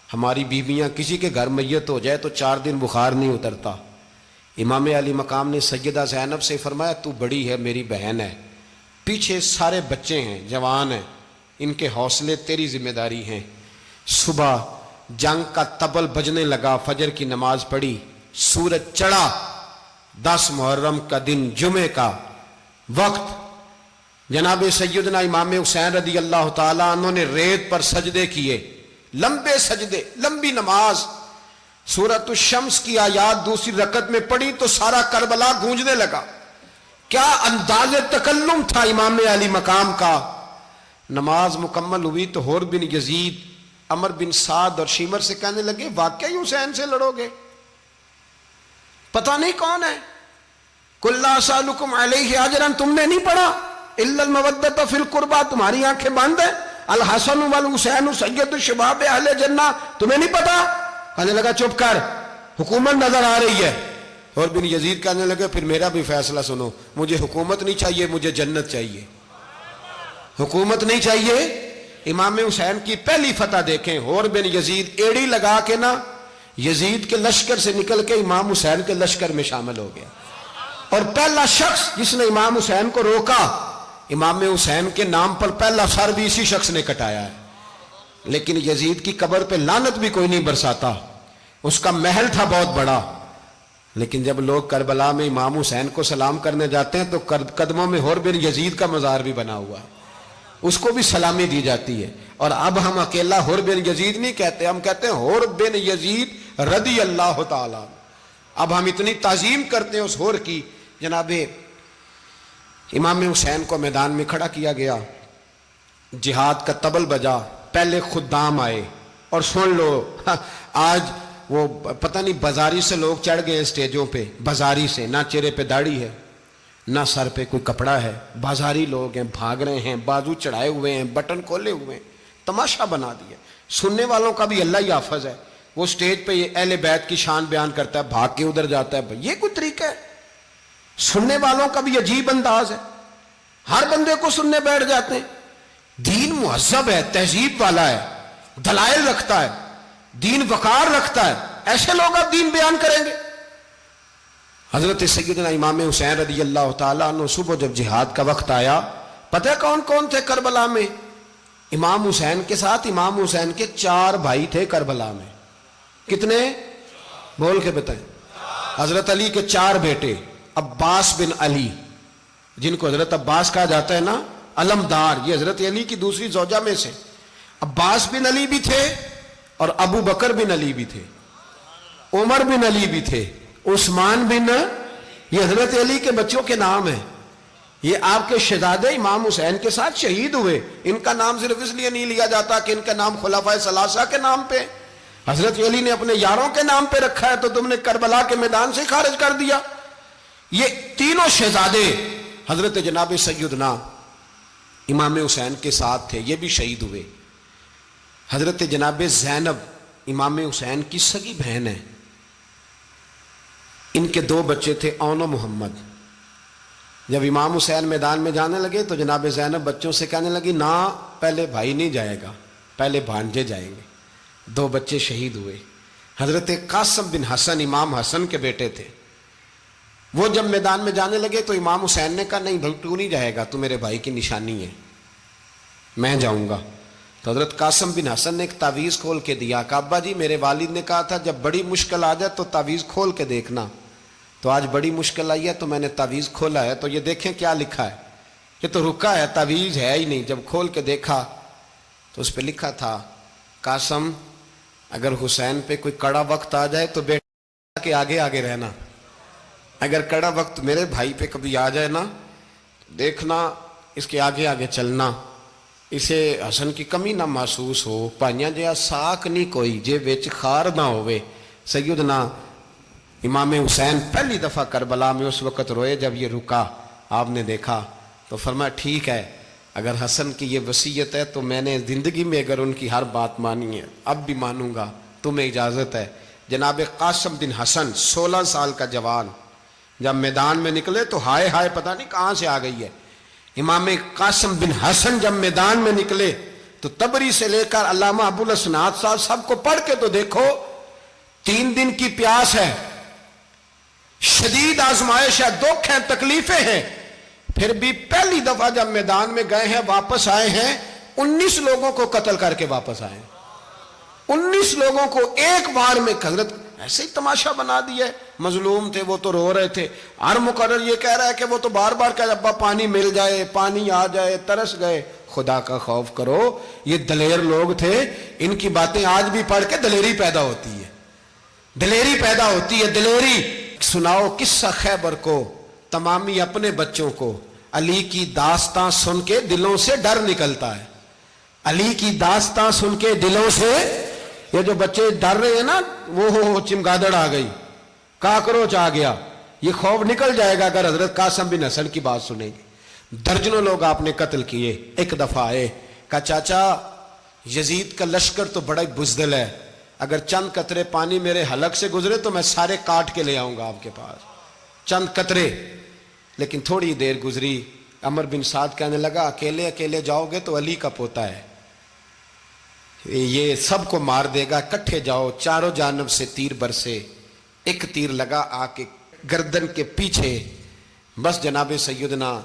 ہماری بیویاں کسی کے گھر میت ہو جائے تو 4 دن بخار نہیں اترتا، امام علی مقام نے سیدہ زینب سے فرمایا تو بڑی ہے، میری بہن ہے، پیچھے سارے بچے ہیں، جوان ہیں، ان کے حوصلے تیری ذمہ داری ہیں۔ صبح جنگ کا طبل بجنے لگا، فجر کی نماز پڑھی، سورج چڑھا، 10 محرم کا دن، جمعے کا وقت، جناب سیدنا امام حسین رضی اللہ تعالیٰ عنہ نے ریت پر سجدے کیے، لمبے سجدے، لمبی نماز، سورۃ الشمس کی آیات دوسری رکعت میں پڑھی تو سارا کربلا گونجنے لگا۔ کیا انداز تکلم تھا امام علی مقام کا۔ نماز مکمل ہوئی تو حور بن یزید، عمر بن سعد اور شیمر سے کہنے لگے واقعی حسین سے لڑو گے؟ پتہ نہیں کون ہے۔ قُلْ لَا أَسْأَلُكُمْ عَلَيْهِ أَجْرًا، تم نے نہیں پڑھا إِلَّا الْمَوَدَّةَ فِي الْقُرْبَى، تمہاری آنکھیں بند ہیں، الحسن والحسین سید الشباب اہل جنہ، تمہیں نہیں پتا؟ کہنے لگا چپ کر، حکومت نظر آ رہی ہے۔ اور بن یزید کہنے لگے پھر میرا بھی فیصلہ سنو، مجھے حکومت نہیں چاہیے، مجھے جنت چاہیے۔ حکومت نہیں چاہیے۔ امام حسین کی پہلی فتح دیکھیں، اور بن یزید ایڑی لگا کے نا یزید کے لشکر سے نکل کے امام حسین کے لشکر میں شامل ہو گیا، اور پہلا شخص جس نے امام حسین کو روکا، امام حسین کے نام پر پہلا سر بھی اسی شخص نے کٹایا ہے۔ لیکن یزید کی قبر پہ لعنت بھی کوئی نہیں برساتا، اس کا محل تھا بہت بڑا، لیکن جب لوگ کربلا میں امام حسین کو سلام کرنے جاتے ہیں تو قدموں میں حور بن یزید کا مزار بھی بنا ہوا ہے، اس کو بھی سلامی دی جاتی ہے۔ اور اب ہم اکیلا حور بن یزید نہیں کہتے، ہم کہتے ہیں حور بن یزید رضی اللہ تعالیٰ۔ اب ہم اتنی تعظیم کرتے ہیں اس حور کی۔ جناب امام حسین کو میدان میں کھڑا کیا گیا، جہاد کا طبل بجا، پہلے خدام آئے، اور سن لو آج وہ پتہ نہیں بازاری سے لوگ چڑھ گئے اسٹیجوں پہ، بازاری سے، نہ چہرے پہ داڑھی ہے، نہ سر پہ کوئی کپڑا ہے، بازاری لوگ ہیں، بھاگ رہے ہیں، بازو چڑھائے ہوئے ہیں، بٹن کھولے ہوئے ہیں، تماشا بنا دیا۔ سننے والوں کا بھی اللہ ہی حافظ ہے، وہ سٹیج پہ یہ اہل بیت کی شان بیان کرتا ہے، بھاگ کے ادھر جاتا ہے، یہ کوئی طریقہ ہے؟ سننے والوں کا بھی عجیب انداز ہے، ہر بندے کو سننے بیٹھ جاتے ہیں۔ دین مہذب ہے، تہذیب والا ہے، دلائل رکھتا ہے، دین وقار رکھتا ہے، ایسے لوگ اب دین بیان کریں گے؟ حضرت سیدنا امام حسین رضی اللہ تعالیٰ عنہ صبح جب جہاد کا وقت آیا، پتہ کون کون تھے کربلا میں؟ امام حسین کے ساتھ امام حسین کے 4 بھائی تھے کربلا میں۔ کتنے؟ بول کے بتائیں۔ حضرت علی کے 4 بیٹے، عباس بن علی، جن کو حضرت عباس کہا جاتا ہے نا، علمدار، یہ حضرت علی کی دوسری زوجہ میں سے۔ عباس بن علی بھی تھے، اور ابو بکر بن علی بھی تھے، عمر بن علی بھی تھے، عثمان بن، یہ حضرت علی کے بچوں کے نام ہیں۔ یہ آپ کے شہزادے امام حسین کے ساتھ شہید ہوئے، ان کا نام صرف اس لیے نہیں لیا جاتا کہ ان کا نام خلفائے ثلاثہ کے نام پہ، حضرت علی نے اپنے یاروں کے نام پہ رکھا ہے، تو تم نے کربلا کے میدان سے خارج کر دیا۔ یہ تینوں شہزادے حضرت جناب سیدنا امام حسین کے ساتھ تھے، یہ بھی شہید ہوئے۔ حضرت جناب زینب امام حسین کی سگی بہن ہے، ان کے 2 بچے تھے، اون و محمد۔ جب امام حسین میدان میں جانے لگے تو جناب زینب بچوں سے کہنے لگی نہ، پہلے بھائی نہیں جائے گا، پہلے بھانجے جائیں گے۔ 2 بچے شہید ہوئے۔ حضرت قاسم بن حسن امام حسن کے بیٹے تھے، وہ جب میدان میں جانے لگے تو امام حسین نے کہا نہیں بھائی تو نہیں جائے گا، تو میرے بھائی کی نشانی ہے، میں جاؤں گا۔ تو حضرت قاسم بن حسن نے ایک تعویذ کھول کے دیا کہ ابا جی میرے والد نے کہا تھا جب بڑی مشکل آ جائے تو تعویذ کھول کے دیکھنا، تو آج بڑی مشکل آئی ہے تو میں نے تعویذ کھولا ہے، تو یہ دیکھیں کیا لکھا ہے، یہ تو رکا ہے، تعویذ ہے ہی نہیں۔ جب کھول کے دیکھا تو اس پہ لکھا تھا قاسم اگر حسین پہ کوئی کڑا وقت آ جائے تو بیٹا کے آگے آگے رہنا، اگر کڑا وقت میرے بھائی پہ کبھی آ جائے نا دیکھنا اس کے آگے آگے چلنا، اسے حسن کی کمی نہ محسوس ہو، پائیاں جہاں ساک نہیں کوئی جے وچ خار نہ ہوئے۔ سیدنا امام حسین پہلی دفعہ کربلا میں اس وقت روئے جب یہ رکا، آپ نے دیکھا تو فرمایا ٹھیک ہے، اگر حسن کی یہ وصیت ہے تو میں نے زندگی میں اگر ان کی ہر بات مانی ہے اب بھی مانوں گا، تمہیں اجازت ہے۔ جناب قاسم بن حسن 16 سال کا جوان جب میدان میں نکلے تو ہائے ہائے پتہ نہیں کہاں سے آ گئی ہے۔ امام قاسم بن حسن جب میدان میں نکلے تو تبری سے لے کر علامہ ابو الاسناد صاحب سب کو پڑھ کے تو دیکھو، 3 دن کی پیاس ہے، شدید آزمائش ہے، دکھ ہیں، تکلیفیں ہیں، پھر بھی پہلی دفعہ جب میدان میں گئے ہیں واپس آئے ہیں 19 لوگوں کو قتل کر کے واپس آئے ہیں۔ 19 لوگوں کو ایک بار میں حضرت ایسے ہی تماشا بنا دیا ہے۔ مظلوم تھے وہ تو رو رہے تھے، ہر مقرر یہ کہہ رہا ہے کہ وہ تو بار بار کہ ابا پانی مل جائے، پانی آ جائے، ترس گئے۔ خدا کا خوف کرو، یہ دلیر لوگ تھے، ان کی باتیں آج بھی پڑھ کے دلیری پیدا ہوتی ہے، دلیری پیدا ہوتی ہے، دلیری۔ سناؤ قصہ خیبر کو تمامی اپنے بچوں کو، علی کی داستان سن کے دلوں سے ڈر نکلتا ہے، علی کی داستان سن کے دلوں سے، یہ جو بچے ڈر رہے ہیں نا، وہ چمگادڑ آ گئی، کاکروچ آ گیا، یہ خوف نکل جائے گا اگر حضرت قاسم بن حسن کی بات سنیں گے۔ درجنوں لوگ آپ نے قتل کیے۔ ایک دفعہ آئے، کہا چاچا یزید کا لشکر تو بڑا ہی بزدل ہے، اگر چند قطرے پانی میرے حلق سے گزرے تو میں سارے کاٹ کے لے آؤں گا آپ کے پاس، چند قطرے۔ لیکن تھوڑی دیر گزری، عمر بن سعد کہنے لگا اکیلے اکیلے جاؤ گے تو علی کا پوتا ہے، یہ سب کو مار دے گا، اکٹھے جاؤ۔ چاروں جانب سے تیر برسے، ایک تیر لگا آ کے گردن کے پیچھے، بس جناب سیدنا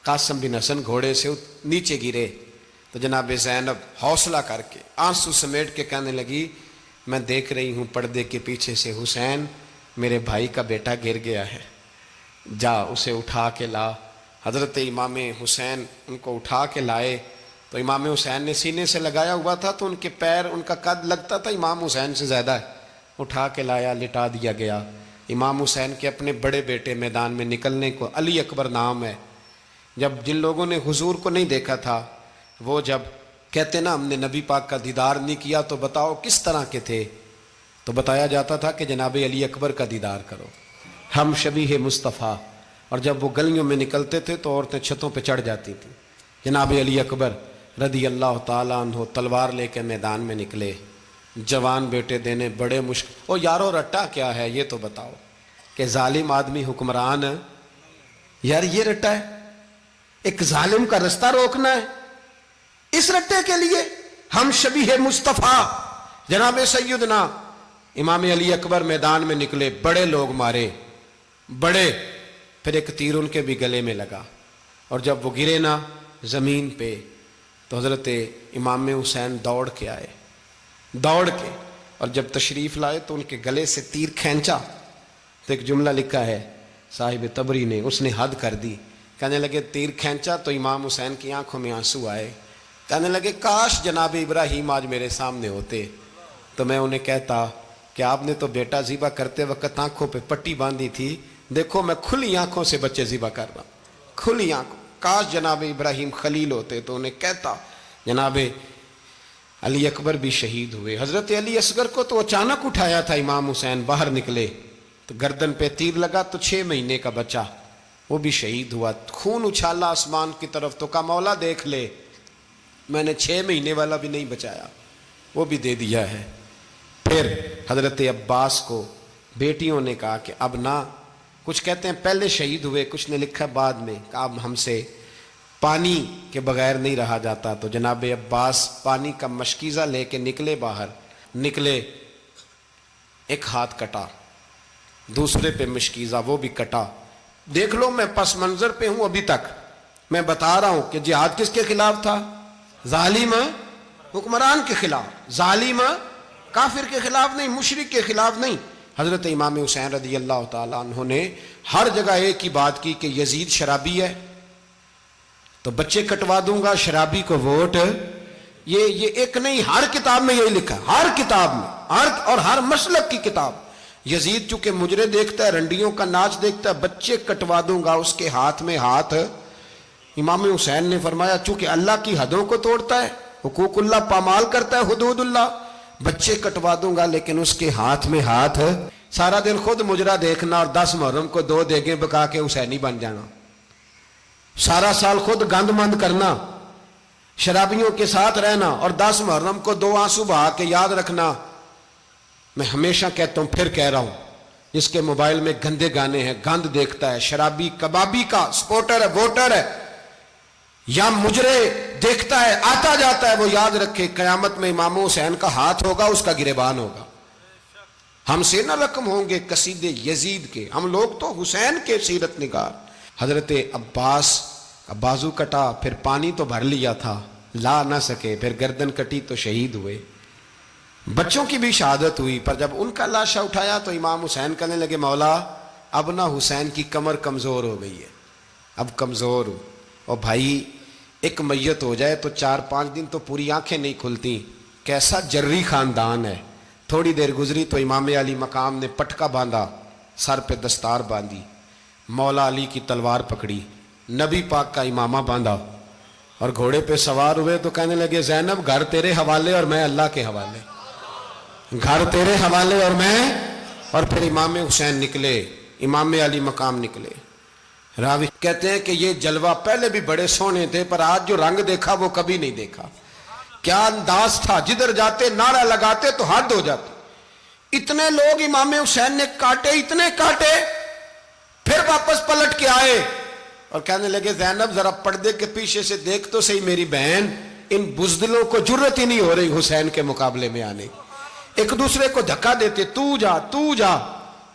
قاسم بن حسن گھوڑے سے نیچے گرے تو جناب زینب حوصلہ کر کے آنسو سمیٹ کے کہنے لگی میں دیکھ رہی ہوں پردے کے پیچھے سے حسین میرے بھائی کا بیٹا گر گیا ہے، جا اسے اٹھا کے لا۔ حضرت امام حسین ان کو اٹھا کے لائے تو امام حسین نے سینے سے لگایا ہوا تھا تو ان کے پیر، ان کا قد لگتا تھا امام حسین سے زیادہ ہے، اٹھا کے لایا، لٹا دیا گیا۔ امام حسین کے اپنے بڑے بیٹے میدان میں نکلنے کو، علی اکبر نام ہے، جب جن لوگوں نے حضور کو نہیں دیکھا تھا وہ جب کہتے نا ہم نے نبی پاک کا دیدار نہیں کیا تو بتاؤ کس طرح کے تھے، تو بتایا جاتا تھا کہ جناب علی اکبر کا دیدار کرو، ہم شبیہ مصطفیٰ۔ اور جب وہ گلیوں میں نکلتے تھے تو عورتیں چھتوں پہ چڑھ جاتی تھیں۔ جناب علی اکبر رضی اللہ تعالیٰ عنہ تلوار لے کے میدان میں نکلے، جوان بیٹے دینے بڑے مشکل۔ او یارو رٹا کیا ہے یہ تو بتاؤ، کہ ظالم آدمی حکمران، یار یہ رٹا ہے، ایک ظالم کا رستہ روکنا ہے، اس رٹے کے لیے ہم شبیہ مصطفیٰ۔ جناب سیدنا امام علی اکبر میدان میں نکلے، بڑے لوگ مارے، بڑے، پھر ایک تیر ان کے بھی گلے میں لگا، اور جب وہ گرے نا زمین پہ تو حضرت امام حسین دوڑ کے آئے، دوڑ کے، اور جب تشریف لائے تو ان کے گلے سے تیر کھینچا تو ایک جملہ لکھا ہے صاحب تبری نے، اس نے حد کر دی، کہنے لگے تیر کھینچا تو امام حسین کی آنکھوں میں آنسو آئے، کہنے لگے کاش جناب ابراہیم آج میرے سامنے ہوتے تو میں انہیں کہتا کہ آپ نے تو بیٹا ذبح کرتے وقت آنکھوں پہ پٹی باندھی تھی، دیکھو میں کھلی آنکھوں سے بچے ذبح کر رہا ہوں، کھلی آنکھوں، کاش جناب ابراہیم خلیل ہوتے تو انہیں کہتا۔ جناب علی اکبر بھی شہید ہوئے۔ حضرت علی اصغر کو تو اچانک اٹھایا تھا امام حسین، باہر نکلے تو گردن پہ تیر لگا تو 6 مہینے کا بچہ وہ بھی شہید ہوا، خون اچھالا آسمان کی طرف تو کہا مولا دیکھ لے میں نے 6 مہینے والا بھی نہیں بچایا، وہ بھی دے دیا ہے۔ پھر حضرت عباس کو بیٹیوں نے کہا کہ اب نہ، کچھ کہتے ہیں پہلے شہید ہوئے، کچھ نے لکھا بعد میں، کہ اب ہم سے پانی کے بغیر نہیں رہا جاتا، تو جناب عباس پانی کا مشکیزہ لے کے نکلے، باہر نکلے، ایک ہاتھ کٹا، دوسرے پہ مشکیزہ وہ بھی کٹا۔ دیکھ لو میں پس منظر پہ ہوں ابھی تک، میں بتا رہا ہوں کہ جہاد کس کے خلاف تھا؟ ظالم حکمران کے خلاف، ظالم کافر کے خلاف نہیں، مشرک کے خلاف نہیں۔ حضرت امام حسین رضی اللہ تعالیٰ عنہ نے ہر جگہ ایک ہی بات کی کہ یزید شرابی ہے تو بچے کٹوا دوں گا، شرابی کو ووٹ۔ یہ ایک نہیں، ہر کتاب میں یہی لکھا، ہر کتاب میں، اور ہر مسلک کی کتاب۔ یزید چونکہ مجرے دیکھتا ہے، رنڈیوں کا ناچ دیکھتا ہے، بچے کٹوا دوں گا، اس کے ہاتھ میں ہاتھ۔ امام حسین نے فرمایا چونکہ اللہ کی حدوں کو توڑتا ہے، حقوق اللہ پامال کرتا ہے، حدود اللہ، بچے کٹوا دوں گا لیکن اس کے ہاتھ میں ہاتھ۔ سارا دن خود مجرا دیکھنا اور 10 محرم کو 2 دیگیں پکا کے حسینی بن جانا، سارا سال خود گند مند کرنا، شرابیوں کے ساتھ رہنا، اور 10 محرم کو 2 آنسو بہا کے یاد رکھنا۔ میں ہمیشہ کہتا ہوں، پھر کہہ رہا ہوں، جس کے موبائل میں گندے گانے ہیں، گند دیکھتا ہے، شرابی کبابی کا سپورٹر ہے، ووٹر ہے، یا مجرے دیکھتا ہے آتا جاتا ہے، وہ یاد رکھے قیامت میں امام حسین کا ہاتھ ہوگا، اس کا گریبان ہوگا۔ ہم سے نہ رقم ہوں گے قصیدے یزید کے، ہم لوگ تو حسین کے سیرت نگار۔ حضرت عباس کا بازو کٹا، پھر پانی تو بھر لیا تھا، لا نہ سکے، پھر گردن کٹی تو شہید ہوئے۔ بچوں کی بھی شہادت ہوئی، پر جب ان کا لاشا اٹھایا تو امام حسین کہنے لگے مولا اب نہ حسین کی کمر کمزور ہو گئی ہے، اب کمزور ہو۔ اور بھائی ایک میت ہو جائے تو 4-5 دن تو پوری آنکھیں نہیں کھلتی، کیسا جری خاندان ہے۔ تھوڑی دیر گزری تو امام علی مقام نے پٹکا باندھا، سر پہ دستار باندھی، مولا علی کی تلوار پکڑی، نبی پاک کا امامہ باندھا اور گھوڑے پہ سوار ہوئے تو کہنے لگے زینب گھر تیرے حوالے اور میں اللہ کے حوالے، گھر تیرے حوالے اور میں۔ اور پھر امام حسین نکلے، امام علی مقام نکلے۔ راوی کہتے ہیں کہ یہ جلوہ پہلے بھی بڑے سونے تھے، پر آج جو رنگ دیکھا وہ کبھی نہیں دیکھا۔ کیا انداز تھا، جدھر جاتے نعرہ لگاتے تو حد ہو جاتے۔ اتنے لوگ امام حسین نے کاٹے، اتنے کاٹے، پھر واپس پلٹ کے آئے اور کہنے لگے زینب ذرا پردے کے پیچھے سے دیکھ تو صحیح میری بہن، ان بزدلوں کو جرت ہی نہیں ہو رہی حسین کے مقابلے میں آنے، ایک دوسرے کو دھکا دیتے، تو جا تو جا۔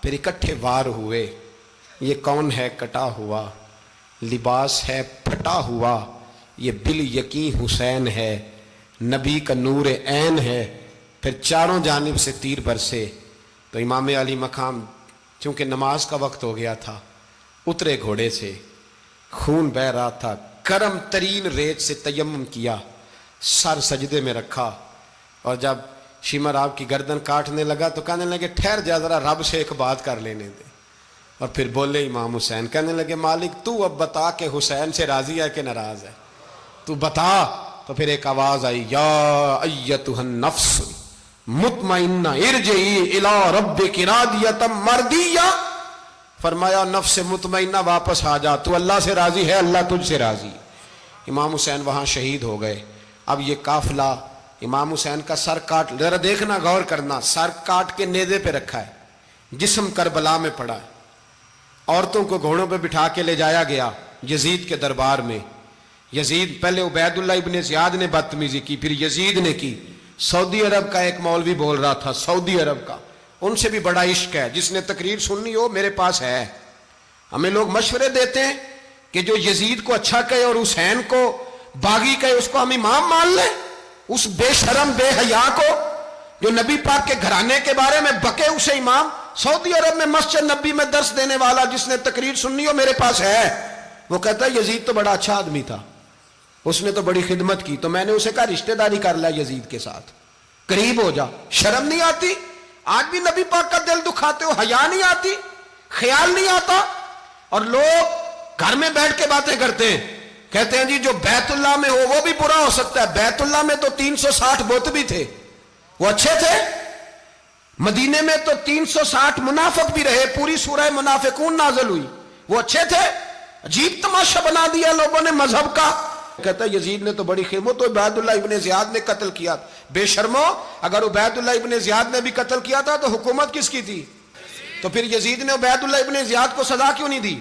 پھر اکٹھے وار ہوئے۔ یہ کون ہے کٹا ہوا، لباس ہے پھٹا ہوا، یہ بال یقین حسین ہے، نبی کا نور عین ہے۔ پھر چاروں جانب سے تیر برسے تو امام علی مقام چونکہ نماز کا وقت ہو گیا تھا، اترے گھوڑے سے، خون بہ رہا تھا، گرم ترین ریت سے تیمم کیا، سر سجدے میں رکھا، اور جب شیمر آپ کی گردن کاٹنے لگا تو کہنے لگے ٹھہر جا ذرا رب سے ایک بات کر لینے دے۔ اور پھر بولے امام حسین، کہنے لگے مالک تو اب بتا کہ حسین سے راضی ہے کہ ناراض ہے، تو بتا۔ تو پھر ایک آواز آئی، یا ایتھا النفس مطمئنہ ارجعی الی ربک راضیۃ مرضیہ، فرمایا نفس مطمئنہ واپس آ جا، تو اللہ سے راضی ہے، اللہ تجھ سے راضی۔ امام حسین وہاں شہید ہو گئے۔ اب یہ قافلہ امام حسین کا سر کاٹ، ذرا دیکھنا غور کرنا، سر کاٹ کے نیزے پہ رکھا ہے، جسم کربلا میں پڑا ہے، عورتوں کو گھوڑوں پہ بٹھا کے لے جایا گیا یزید کے دربار میں۔ یزید پہلے عبید اللہ ابن زیاد نے بدتمیزی کی، پھر یزید نے کی۔ سعودی عرب کا ایک مولوی بول رہا تھا، سعودی عرب کا، ان سے بھی بڑا عشق ہے، جس نے تقریر سننی ہو میرے پاس ہے۔ ہمیں لوگ مشورے دیتے ہیں کہ جو یزید کو اچھا کہے اور حسین کو باغی کہے اس کو ہم امام مان لیں، اس بے شرم بے حیا کو جو نبی پاک کے گھرانے کے بارے میں بکے اسے امام۔ سعودی عرب میں مسجد نبی میں درس دینے والا جس نے تقریر سننی ہو میرے پاس ہے، وہ کہتا ہے یزید تو بڑا اچھا آدمی تھا، اس نے تو بڑی خدمت کی، تو میں نے اسے کہا رشتہ داری کر لیا یزید کے ساتھ، قریب ہو جا۔ شرم نہیں آتی؟ آج بھی نبی پاک کا دل دکھاتے ہو، حیا نہیں آتی، خیال نہیں آتا؟ اور لوگ گھر میں بیٹھ کے باتیں کرتے ہیں، کہتے ہیں جی جو بیت اللہ میں ہو وہ بھی برا ہو سکتا ہے۔ بیت اللہ میں تو 360 بت بھی تھے، وہ اچھے تھے۔ مدینے میں تو 360 منافق بھی رہے، پوری سورہ منافقون نازل ہوئی، وہ اچھے تھے۔ عجیب تماشا بنا دیا لوگوں نے مذہب کا۔ کہتا ہے یزید نے تو بڑی خدمت، تو عبید اللہ ابن زیاد نے قتل کیا۔ بے شرمو، اگر عبید اللہ ابن زیاد نے بھی قتل کیا تھا تو حکومت کس کی تھی؟ تو پھر یزید نے عبید اللہ ابن زیاد کو سزا کیوں نہیں دی،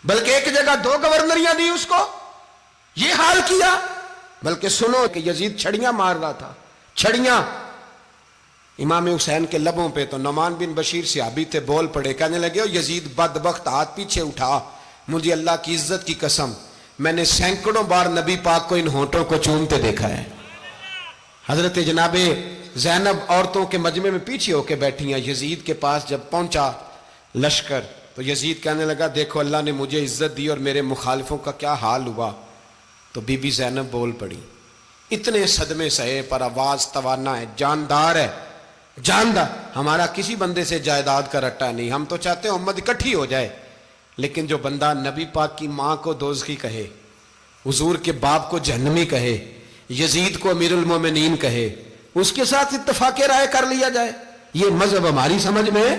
بلکہ ایک جگہ 2 گورنریاں دی اس کو؟ یہ حال کیا۔ بلکہ سنو کہ یزید چھڑیاں مار رہا تھا، چھڑیاں۔ امام حسین کے لبوں پہ تو نعمان بن بشیر صحابی تھے، بول پڑے، کہنے لگے یزید بدبخت، ہاتھ پیچھے اٹھا، مجھے اللہ کی عزت کی قسم میں نے سینکڑوں بار نبی پاک کو ان ہونٹوں کو چومتے دیکھا ہے۔ حضرت جناب زینب عورتوں کے مجمع میں پیچھے ہو کے بیٹھی ہیں۔ یزید کے پاس جب پہنچا لشکر تو یزید کہنے لگا دیکھو اللہ نے مجھے عزت دی اور میرے مخالفوں کا کیا حال ہوا۔ تو بی بی زینب بول پڑی، اتنے صدمے سہے پر آواز توانا ہے، جاندار ہے، جاندار۔ ہمارا کسی بندے سے جائیداد کا رٹا نہیں، ہم تو چاہتے ہیں امت اکٹھی ہو جائے، لیکن جو بندہ نبی پاک کی ماں کو دوزخی کہے، حضور کے باپ کو جہنمی کہے، یزید کو امیر المومنین کہے، اس کے ساتھ اتفاق رائے کر لیا جائے، یہ مذہب ہماری سمجھ میں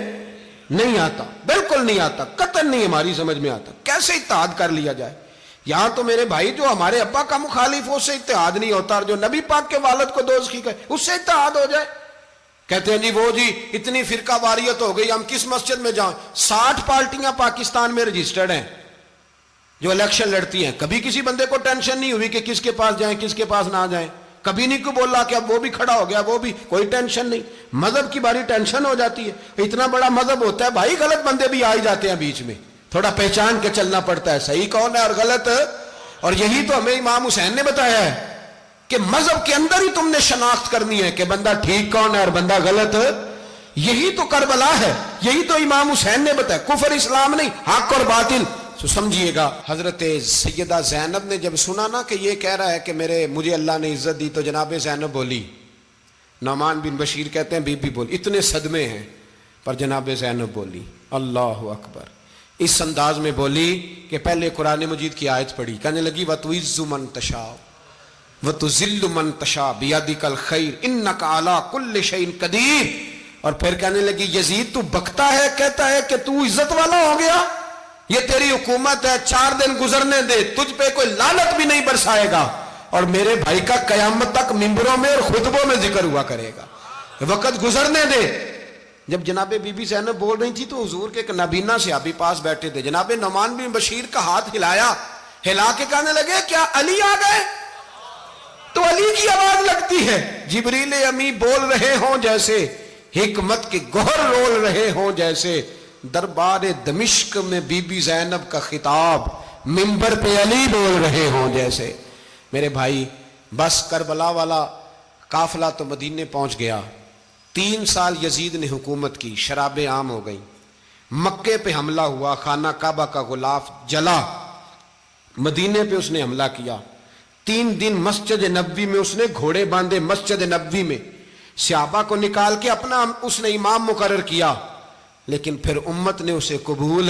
نہیں آتا، بالکل نہیں آتا، قطعاً نہیں ہماری سمجھ میں آتا۔ کیسے اتحاد کر لیا جائے؟ یہاں تو میرے بھائی جو ہمارے ابا کا مخالف ہو اس سے اتحاد نہیں ہوتا، اور جو نبی پاک کے والد کو دوزخی کہے اس سے اتحاد ہو جائے۔ کہتے ہیں جی وہ جی اتنی فرقہ واریت ہو گئی، ہم کس مسجد میں جائیں؟ 60 پارٹیاں پاکستان میں رجسٹرڈ ہیں جو الیکشن لڑتی ہیں، کبھی کسی بندے کو ٹینشن نہیں ہوئی کہ کس کے پاس جائیں کس کے پاس نہ جائیں۔ کبھی نہیں کو بولا کہ اب وہ بھی کھڑا ہو گیا، وہ بھی، کوئی ٹینشن نہیں۔ مذہب کی باری ٹینشن ہو جاتی ہے، اتنا بڑا مذہب ہوتا ہے بھائی، غلط بندے بھی آ ہی جاتے ہیں بیچ میں، تھوڑا پہچان کے چلنا پڑتا ہے صحیح کون ہے اور غلط۔ اور یہی تو ہمیں امام حسین نے بتایا ہے کہ مذہب کے اندر ہی تم نے شناخت کرنی ہے کہ بندہ ٹھیک کون ہے اور بندہ غلط۔ یہی تو کربلا ہے، یہی تو امام حسین نے بتایا، کفر اسلام نہیں، حق اور باطل۔ تو سمجھیے گا، حضرت سیدہ زینب نے جب سنا نا کہ یہ کہہ رہا ہے کہ مجھے اللہ نے عزت دی، تو جناب زینب بولی، نعمان بن بشیر کہتے ہیں بی بی بولی، اتنے صدمے ہیں پر جناب زینب بولی اللہ اکبر، اس انداز میں بولی کہ پہلے قرآن مجید کی آیت پڑھی، کہنے لگی وَتُعِزُّ مَن تَشَاءُ وَتُذِلُّ مَن تَشَاءُ بِيَدِكَ الْخَيْرُ إِنَّكَ عَلَىٰ كُلِّ شَيْءٍ قَدِيرٌ۔ اور پھر کہنے لگی یزید تو بکتا ہے، کہتا ہے کہ تو عزت والا ہو گیا، یہ تیری حکومت ہے، 4 دن گزرنے دے، تجھ پہ کوئی لعنت بھی نہیں برسائے گا، اور میرے بھائی کا قیامت تک ممبروں میں اور خطبوں میں ذکر ہوا کرے گا، وقت گزرنے دے۔ جب جناب بی بی زینب بول رہی تھی تو حضور کے ایک نابینا صحابی پاس بیٹھے تھے، جناب نعمان بن بشیر کا ہاتھ ہلایا، ہلا کے کہنے لگے کیا علی آ گئے؟ تو علی کی آواز لگتی ہے، جبریل امی بول رہے ہوں جیسے، حکمت کے گوہر رول رہے ہوں جیسے، دربار دمشق میں بی بی زینب کا خطاب، منبر پہ علی بول رہے ہوں جیسے۔ میرے بھائی بس کربلا والا قافلہ تو مدینے پہنچ گیا، 3 سال یزید نے حکومت کی، شرابیں عام ہو گئیں، مکے پہ حملہ ہوا، خانہ کعبہ کا غلاف جلا، مدینے پہ اس نے حملہ کیا، 3 دن مسجد نبوی میں اس نے گھوڑے باندھے، مسجد نبوی میں صحابہ کو نکال کے اپنا اس نے امام مقرر کیا، لیکن پھر امت نے اسے قبول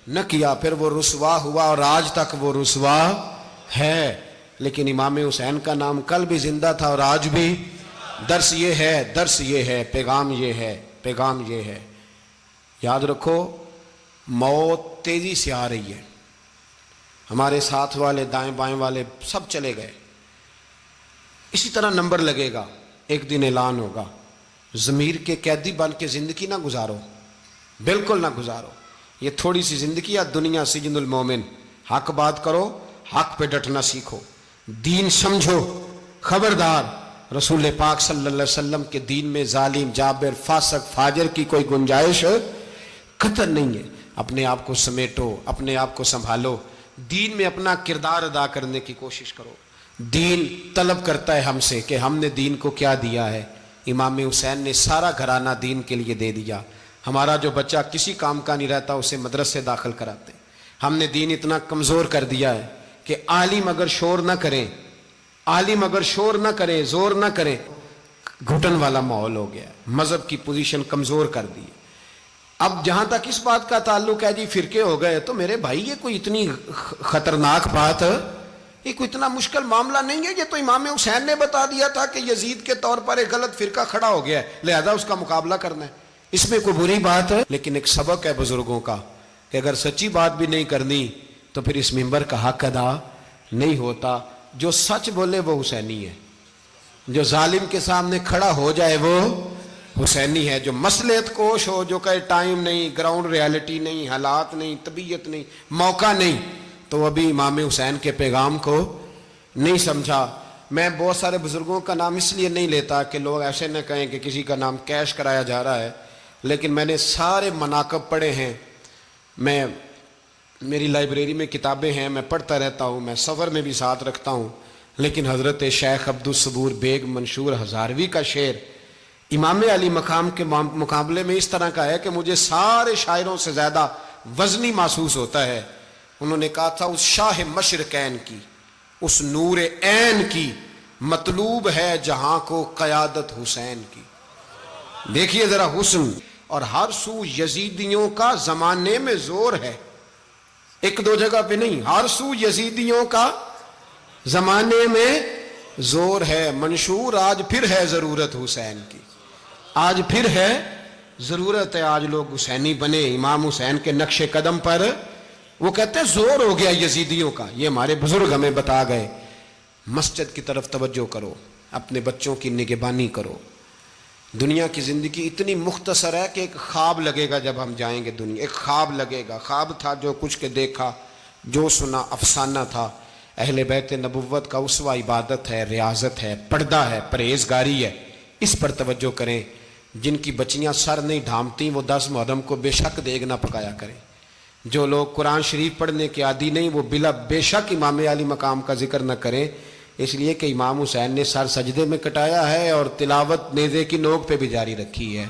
نہ کیا، پھر وہ رسوا ہوا اور آج تک وہ رسوا ہے۔ لیکن امام حسین کا نام کل بھی زندہ تھا اور آج بھی۔ درس یہ ہے، پیغام یہ ہے، یاد رکھو موت تیزی سے آ رہی ہے، ہمارے ساتھ والے دائیں بائیں والے سب چلے گئے، اسی طرح نمبر لگے گا، ایک دن اعلان ہوگا۔ ضمیر کے قیدی بن کے زندگی نہ گزارو، بالکل نہ گزارو، یہ تھوڑی سی زندگی ہے، دنیا سجن المومن۔ حق بات کرو، حق پہ ڈٹنا سیکھو، دین سمجھو، خبردار رسول پاک صلی اللہ علیہ وسلم کے دین میں ظالم، جابر، فاسق، فاجر کی کوئی گنجائش قطع نہیں ہے۔ اپنے آپ کو سمیٹو، اپنے آپ کو سنبھالو، دین میں اپنا کردار ادا کرنے کی کوشش کرو۔ دین طلب کرتا ہے ہم سے کہ ہم نے دین کو کیا دیا ہے۔ امام حسین نے سارا گھرانہ دین کے لیے دے دیا۔ ہمارا جو بچہ کسی کام کا نہیں رہتا اسے مدرسے داخل کراتے ہیں۔ ہم نے دین اتنا کمزور کر دیا ہے کہ عالم اگر شور نہ کریں، زور نہ کریں، گھٹن والا ماحول ہو گیا، مذہب کی پوزیشن کمزور کر دی۔ اب جہاں تک اس بات کا تعلق ہے جی فرقے ہو گئے، تو میرے بھائی یہ کوئی اتنی خطرناک بات ہے، یہ کوئی اتنا مشکل معاملہ نہیں ہے، یہ تو امام حسین نے بتا دیا تھا کہ یزید کے طور پر ایک غلط فرقہ کھڑا ہو گیا ہے، لہذا اس کا مقابلہ کرنا ہے، اس میں کوئی بری بات ہے؟ لیکن ایک سبق ہے بزرگوں کا کہ اگر سچی بات بھی نہیں کرنی تو پھر اس منبر کا حق ادا نہیں ہوتا۔ جو سچ بولے وہ حسینی ہے، جو ظالم کے سامنے کھڑا ہو جائے وہ حسینی ہے، جو مصلحت کوش ہو، جو کہے ٹائم نہیں، گراؤنڈ ریالٹی نہیں، حالات نہیں، طبیعت نہیں، موقع نہیں، تو ابھی امام حسین کے پیغام کو نہیں سمجھا۔ میں بہت سارے بزرگوں کا نام اس لیے نہیں لیتا کہ لوگ ایسے نہ کہیں کہ کسی کا نام کیش کرایا جا رہا ہے، لیکن میں نے سارے مناقب پڑھے ہیں، میری لائبریری میں کتابیں ہیں، میں پڑھتا رہتا ہوں، میں سفر میں بھی ساتھ رکھتا ہوں، لیکن حضرت شیخ عبدالصبور بیگ منشور ہزاروی کا شعر امام علی مقام کے مقابلے میں اس طرح کا ہے کہ مجھے سارے شاعروں سے زیادہ وزنی محسوس ہوتا ہے۔ انہوں نے کہا تھا اس شاہ مشرقین کی، اس نور عین کی، مطلوب ہے جہاں کو قیادت حسین کی۔ دیکھیے ذرا حسن، اور ہر سو یزیدیوں کا زمانے میں زور ہے، ایک دو جگہ پہ نہیں، ہر سو یزیدیوں کا زمانے میں زور ہے۔ منشور آج پھر ہے ضرورت حسین کی، آج پھر ہے ضرورت ہے، آج لوگ حسینی بنے، امام حسین کے نقش قدم پر۔ وہ کہتے ہیں زور ہو گیا یزیدیوں کا، یہ ہمارے بزرگ ہمیں بتا گئے۔ مسجد کی طرف توجہ کرو، اپنے بچوں کی نگہبانی کرو۔ دنیا کی زندگی اتنی مختصر ہے کہ ایک خواب لگے گا جب ہم جائیں گے دنیا، ایک خواب لگے گا، خواب تھا جو کچھ کے دیکھا، جو سنا افسانہ تھا، اہل بیت نبوت کا اسوہ عبادت ہے، ریاضت ہے، پردہ ہے، پرہیزگاری ہے، اس پر توجہ کریں۔ جن کی بچیاں سر نہیں ڈھانپتی وہ 10 محرم کو بے شک دیگ نہ پکایا کریں۔ جو لوگ قرآن شریف پڑھنے کے عادی نہیں وہ بے شک امام علی مقام کا ذکر نہ کریں، اس لیے کہ امام حسین نے سر سجدے میں کٹایا ہے اور تلاوت نیزے کی نوک پہ بھی جاری رکھی ہے۔